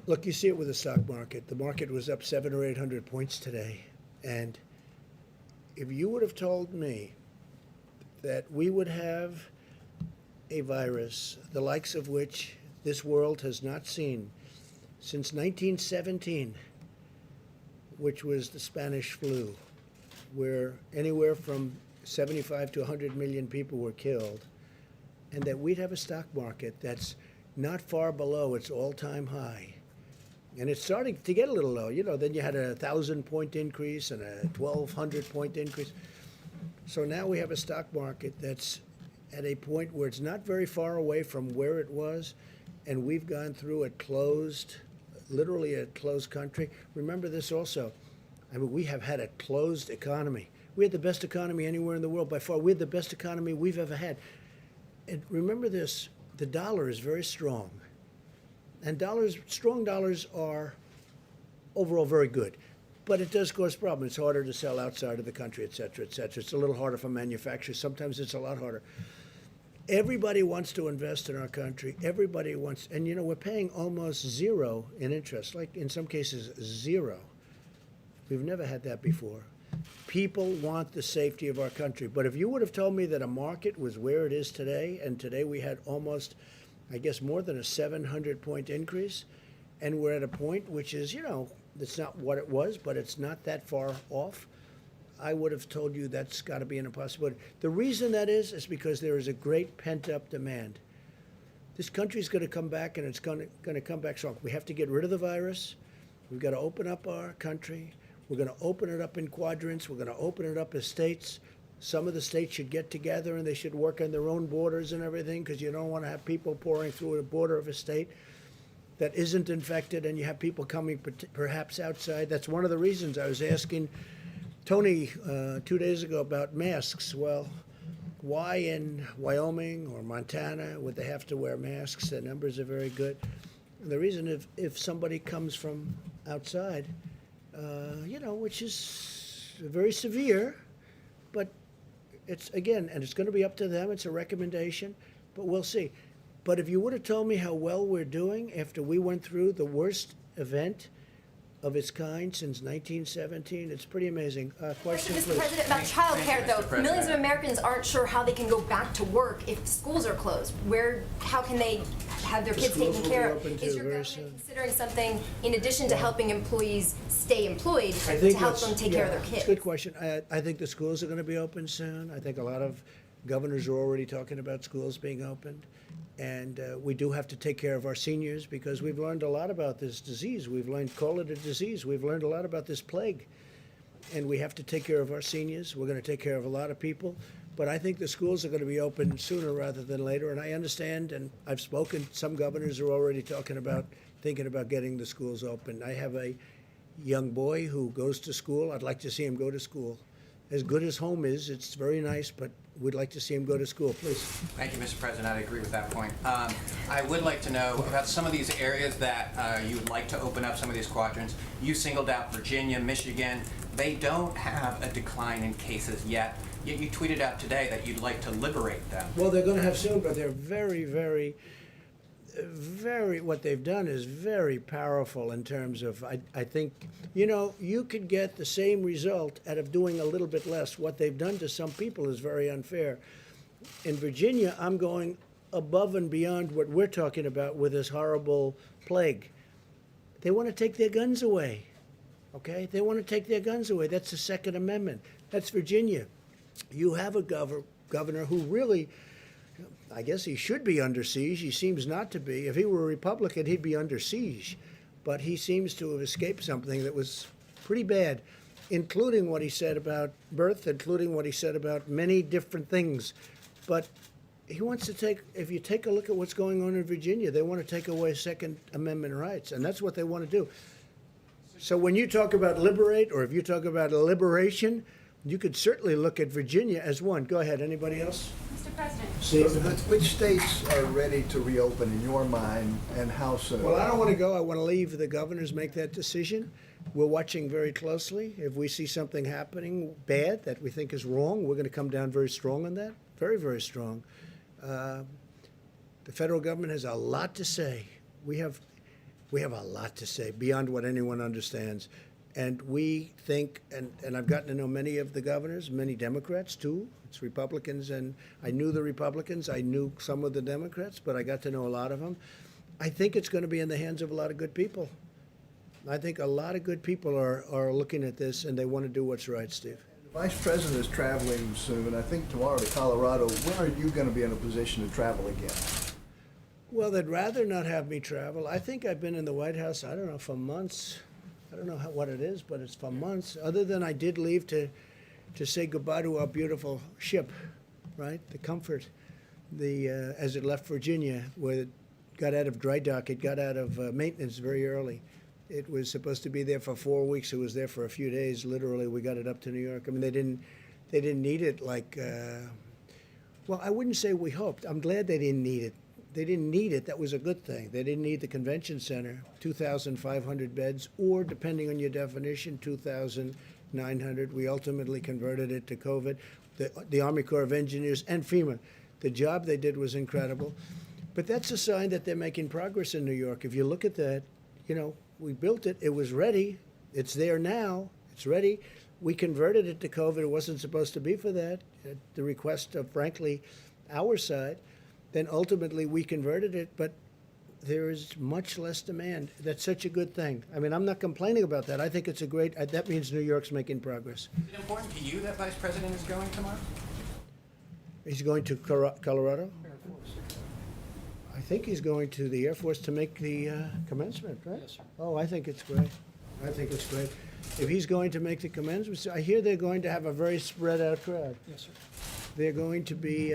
look, you see it with the stock market. The market was up 700 or 800 points today, and if you would have told me that we would have a virus, the likes of which this world has not seen since 1917, which was the Spanish flu, where anywhere from 75 to 100 million people were killed, and that we'd have a stock market that's not far below its all-time high. And it's starting to get a little low. You know, then you had a 1,000-point increase and a 1,200-point increase. So now we have a stock market that's at a point where it's not very far away from where it was, and we've gone through a closed, literally a closed country. Remember this also. I mean, we have had a closed economy. We had the best economy anywhere in the world by far. We had the best economy we've ever had. And remember this, the dollar is very strong. And strong dollars are overall very good. But it does cause problems. It's harder to sell outside of the country, et cetera, et cetera. It's a little harder for manufacturers. Sometimes it's a lot harder. Everybody wants to invest in our country. Everybody wants, and you know, we're paying almost zero in interest, like in some cases zero. We've never had that before. People want the safety of our country. But if you would have told me that a market was where it is today, and today we had almost, I guess, more than a 700-point increase, and we're at a point which is, you know, it's not what it was, but it's not that far off, I would have told you that's got to be an impossibility. The reason that is because there is a great pent-up demand. This country's going to come back, and it's going to come back strong. We have to get rid of the virus. We've got to open up our country. We're going to open it up in quadrants. We're going to open it up as states. Some of the states should get together, and they should work on their own borders and everything, because you don't want to have people pouring through the border of a state that isn't infected, and you have people coming perhaps outside. That's one of the reasons I was asking Tony 2 days ago about masks. Well, why in Wyoming or Montana would they have to wear masks? The numbers are very good. And the reason, if somebody comes from outside, you know, which is very severe, but it's, again, and it's going to be up to them. It's a recommendation, but we'll see. But if you would have told me how well we're doing after we went through the worst event of its kind since 1917, it's pretty amazing. Question, Mr. please. President, about child care, though, millions of Americans aren't sure how they can go back to work if schools are closed. How can they have their The kids schools taken will care be of. open Is too, your very government soon. considering something in addition to helping employees stay employed I to think help that's- them take care of their It's kids? a good question. I think the schools are going to be open soon. I think a lot of governors are already talking about schools being opened. And we do have to take care of our seniors because we've learned a lot about this disease. We've learned, call it a disease. We've learned a lot about this plague. And we have to take care of our seniors. We're going to take care of a lot of people. But I think the schools are going to be open sooner rather than later. And I understand, and I've spoken, some governors are already thinking about getting the schools open. I have a young boy who goes to school. I'd like to see him go to school. As good as home is, it's very nice, but we'd like to see him go to school, please. Thank you, Mr. President. I agree with that point. I would like to know about some of these areas that you would like to open up, some of these quadrants. You singled out Virginia, Michigan. They don't have a decline in cases yet. Yet you tweeted out today that you'd like to liberate them. Well, they're going to have soon, but they're very, what they've done is very powerful in terms of, I think, you could get the same result out of doing a little bit less. What they've done to some people is very unfair. In Virginia, I'm going above and beyond what we're talking about with this horrible plague. They want to take their guns away, okay? They want to take their guns away. That's the Second Amendment. That's Virginia. You have a governor who really, I guess he should be under siege. He seems not to be. If he were a Republican, he'd be under siege. But he seems to have escaped something that was pretty bad, including what he said about birth, including what he said about many different things. But he wants to take, if you take a look at what's going on in Virginia, they want to take away Second Amendment rights, and that's what they want to do. So when you talk about liberate, or if you talk about liberation, you could certainly look at Virginia as one. Go ahead. Anybody else? Mr. President. Steve? Which states are ready to reopen in your mind, and how soon? Well, I don't want to go. I want to leave the governors make that decision. We're watching very closely. If we see something happening bad that we think is wrong, we're going to come down very strong on that. Very, very strong. The federal government has a lot to say. We have a lot to say beyond what anyone understands. And we think, and I've gotten to know many of the governors, many Democrats too. It's Republicans, and I knew the Republicans. I knew some of the Democrats, but I got to know a lot of them. I think it's going to be in the hands of a lot of good people. I think a lot of good people are looking at this, and they want to do what's right, Steve. The Vice President is traveling soon, I think tomorrow to Colorado. When are you going to be in a position to travel again? Well, they'd rather not have me travel. I think I've been in the White House, I don't know, for months. I don't know what it is, but it's for months. Other than I did leave to say goodbye to our beautiful ship, right? The Comfort, as it left Virginia, where it got out of dry dock. It got out of maintenance very early. It was supposed to be there for 4 weeks. It was there for a few days. Literally, we got it up to New York. I mean, they didn't need it like. Well, I wouldn't say we hoped. I'm glad they didn't need it. They didn't need it. That was a good thing. They didn't need the convention center, 2,500 beds, or depending on your definition, 2,900. We ultimately converted it to COVID. The Army Corps of Engineers and FEMA, the job they did was incredible. But that's a sign that they're making progress in New York. If you look at that, we built it. It was ready. It's there now. It's ready. We converted it to COVID. It wasn't supposed to be for that, at the request of, frankly, our side. Then ultimately we converted it, but there is much less demand. That's such a good thing. I mean, I'm not complaining about that. I think it's that means New York's making progress. Is it important to you that Vice President is going tomorrow? He's going to Colorado? I think he's going to the Air Force to make the commencement, right? Yes, sir. Oh, I think it's great. I think it's great. If he's going to make the commencement, I hear they're going to have a very spread out crowd. Yes, sir. They're going to be,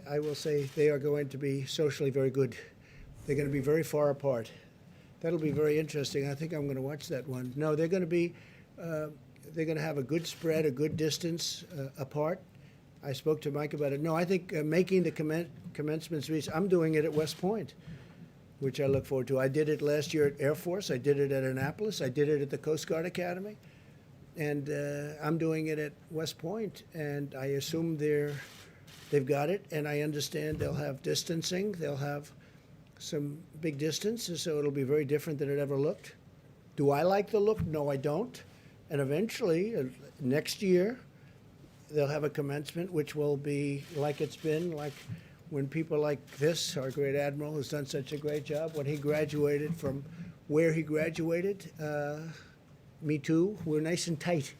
I will say, they are going to be socially very good. They're going to be very far apart. That'll be very interesting. I think I'm going to watch that one. No, they're going to be, they're going to have a good spread, a good distance apart. I spoke to Mike about it. No, I think making the commencement speech, I'm doing it at West Point, which I look forward to. I did it last year at Air Force. I did it at Annapolis. I did it at the Coast Guard Academy. And I'm doing it at West Point. And I assume they've got it. And I understand they'll have distancing. They'll have some big distances, so it'll be very different than it ever looked. Do I like the look? No, I don't. And eventually, next year, they'll have a commencement which will be like it's been, like when people like this, our great admiral, has done such a great job, when he graduated from where he graduated, me too, we're nice and tight.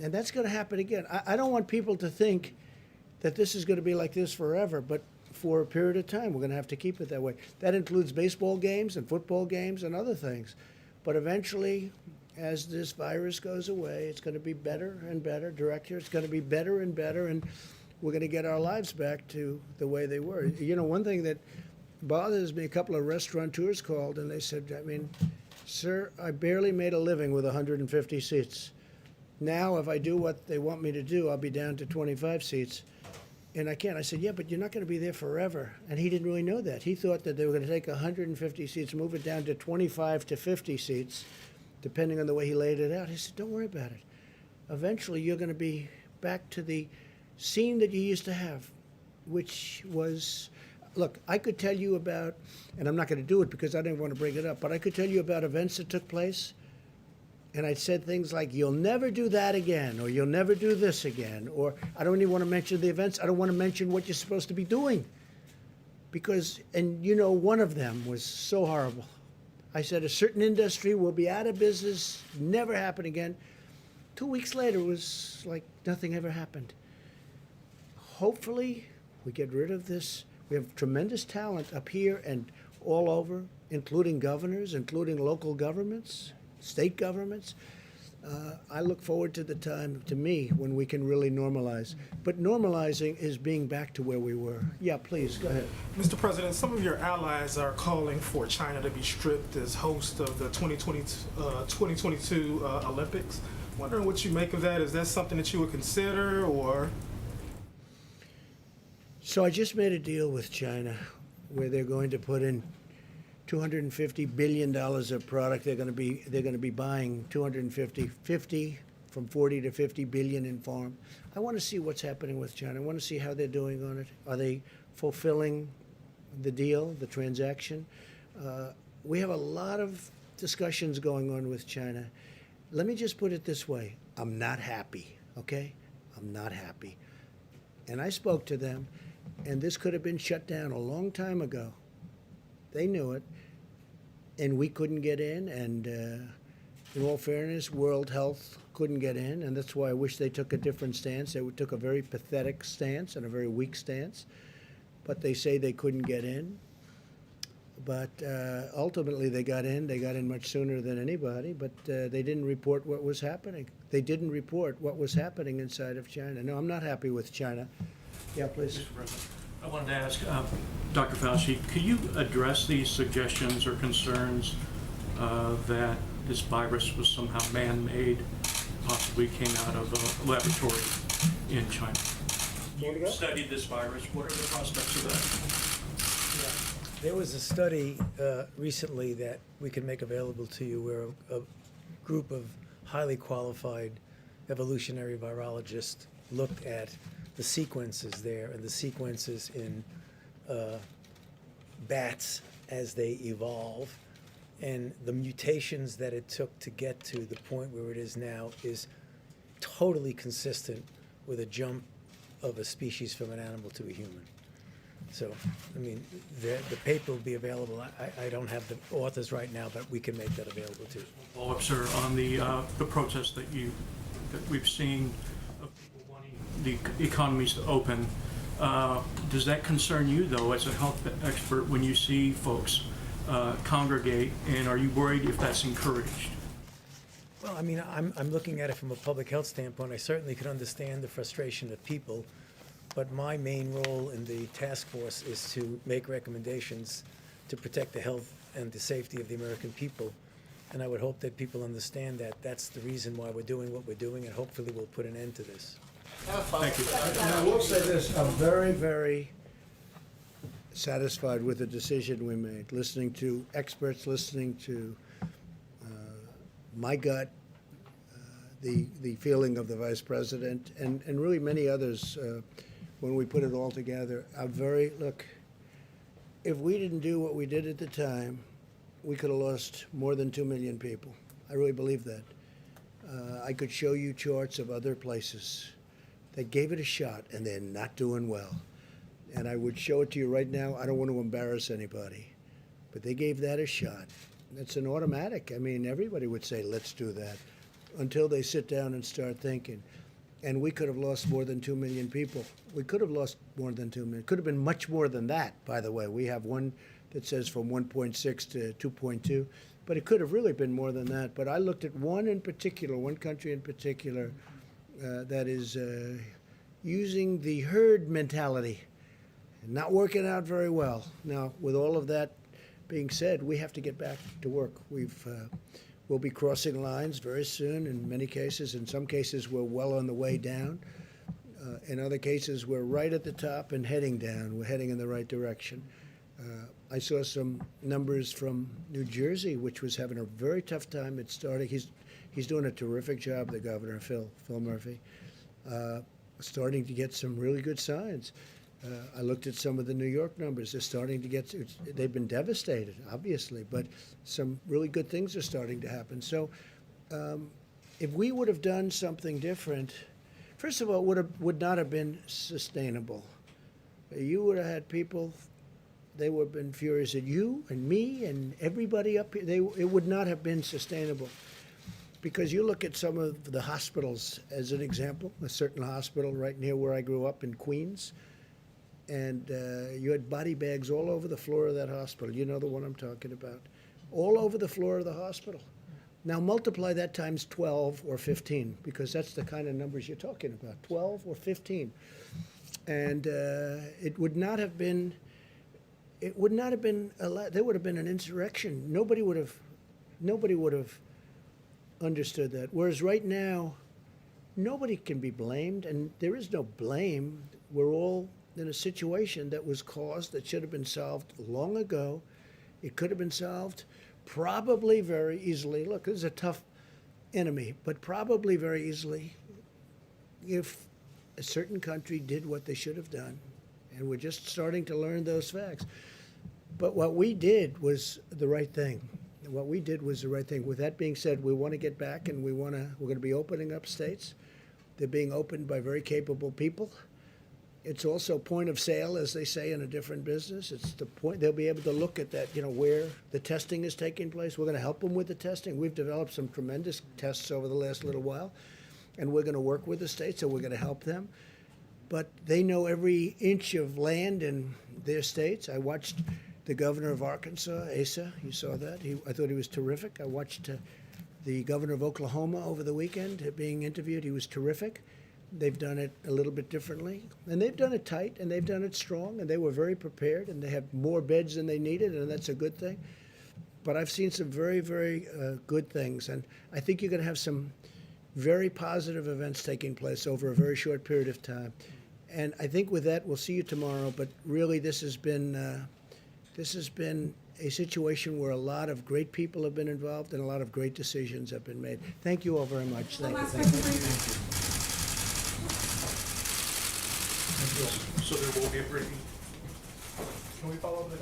And that's going to happen again. I don't want people to think that this is going to be like this forever, but for a period of time, we're going to have to keep it that way. That includes baseball games and football games and other things. But eventually, as this virus goes away, it's going to be better and better. Director, it's going to be better and better, and we're going to get our lives back to the way they were. You know, one thing that bothers me, a couple of restaurateurs called, and they said, I mean, sir, I barely made a living with 150 seats. Now, if I do what they want me to do, I'll be down to 25 seats. And I can't. I said, yeah, but you're not going to be there forever. And he didn't really know that. He thought that they were going to take 150 seats, move it down to 25 to 50 seats, depending on the way he laid it out. He said, don't worry about it. Eventually, you're going to be back to the scene that you used to have, which was, look, I could tell you about, and I'm not going to do it because I didn't want to bring it up, but I could tell you about events that took place. And I said things like, you'll never do that again, or you'll never do this again, or I don't even want to mention the events. I don't want to mention what you're supposed to be doing. Because, and you know, one of them was so horrible. I said, a certain industry will be out of business, never happen again. 2 weeks later, it was like nothing ever happened. Hopefully, we get rid of this. We have tremendous talent up here and all over, including governors, including local governments, state governments. I look forward to the time, to me, when we can really normalize. But normalizing is being back to where we were. Yeah, please, go ahead. Mr. President, some of your allies are calling for China to be stripped as host of the 2022 Olympics. Wondering what you make of that. Is that something that you would consider, or? So I just made a deal with China where they're going to put in $250 billion of product. They're going to be buying 50 from 40 to 50 billion in farm. I want to see what's happening with China. I want to see how they're doing on it. Are they fulfilling the deal, the transaction? We have a lot of discussions going on with China. Let me just put it this way. I'm not happy, okay? I'm not happy. And I spoke to them, and this could have been shut down a long time ago. They knew it, and we couldn't get in, and in all fairness, World Health couldn't get in, and that's why I wish they took a different stance. They took a very pathetic stance and a very weak stance, but they say they couldn't get in. But ultimately, they got in much sooner than anybody, but they didn't report what was happening. They didn't report what was happening inside of China. No, I'm not happy with China. Yeah, please. Mr. President, I wanted to ask Dr. Fauci, could you address these suggestions or concerns that this virus was somehow man-made, possibly came out of a laboratory in China? You studied this virus. What are the prospects of that? There was a study recently that we can make available to you where a group of highly qualified evolutionary virologists looked at the sequences there and the sequences in bats as they evolve, and the mutations that it took to get to the point where it is now is totally consistent with a jump of a species from an animal to a human. So, I mean, the paper will be available. I don't have the authors right now, but we can make that available too. Follow up, sir, on the protest that we've seen of people wanting the economies to open. Does that concern you, though, as a health expert, when you see folks congregate, and are you worried if that's encouraged? Well, I mean, I'm looking at it from a public health standpoint. I certainly can understand the frustration of people. But my main role in the task force is to make recommendations to protect the health and the safety of the American people. And I would hope that people understand that that's the reason why we're doing what we're doing, and hopefully we'll put an end to this. Thank you. And I will say this, I'm very, very satisfied with the decision we made, listening to experts, listening to my gut, the feeling of the Vice President, and really many others. When we put it all together, look, if we didn't do what we did at the time, we could have lost more than 2 million people. I really believe that. I could show you charts of other places that gave it a shot and they're not doing well. And I would show it to you right now. I don't want to embarrass anybody, but they gave that a shot. It's an automatic. I mean, everybody would say, let's do that, until they sit down and start thinking. And we could have lost more than 2 million people. We could have lost more than 2 million. Could have been much more than that, by the way. We have one that says from 1.6 to 2.2, but it could have really been more than that. But I looked at one in particular, one country in particular, that is using the herd mentality, not working out very well. Now, with all of that being said, we have to get back to work. We'll be crossing lines very soon in many cases. In some cases, we're well on the way down. In other cases, we're right at the top and heading down. We're heading in the right direction. I saw some numbers from New Jersey, which was having a very tough time at starting. He's doing a terrific job, the governor, Phil Murphy, starting to get some really good signs. I looked at some of the New York numbers. They're starting to get, they've been devastated, obviously, but some really good things are starting to happen. So if we would have done something different, first of all, it would not have been sustainable. You would have had people, they would have been furious at you and me and everybody up here. It would not have been sustainable. Because you look at some of the hospitals, as an example, a certain hospital right near where I grew up in Queens, and you had body bags all over the floor of that hospital. You know the one I'm talking about. All over the floor of the hospital. Now multiply that times 12 or 15, because that's the kind of numbers you're talking about, 12 or 15. And it would not have been, there would have been an insurrection. Nobody would have understood that. Whereas right now, nobody can be blamed, and there is no blame. We're all in a situation that was caused, that should have been solved long ago. It could have been solved probably very easily. Look, this is a tough enemy, but probably very easily if a certain country did what they should have done. And we're just starting to learn those facts. But what we did was the right thing. What we did was the right thing. With that being said, we want to get back, and we're going to be opening up states. They're being opened by very capable people. It's also point of sale, as they say in a different business. It's the point, they'll be able to look at that, where the testing is taking place. We're going to help them with the testing. We've developed some tremendous tests over the last little while, and we're going to work with the states, and we're going to help them. But they know every inch of land in their states. I watched the governor of Arkansas, Asa, you saw that. I thought he was terrific. I watched the governor of Oklahoma over the weekend being interviewed. He was terrific. They've done it a little bit differently, and they've done it tight, and they've done it strong, and they were very prepared, and they have more beds than they needed, and that's a good thing. But I've seen some very, very good things, and I think you're going to have some very positive events taking place over a very short period of time. And I think with that, we'll see you tomorrow, but really this has been a situation where a lot of great people have been involved and a lot of great decisions have been made. Thank you all very much. Thank you. Thank you. So there will be a briefing. Can we follow up with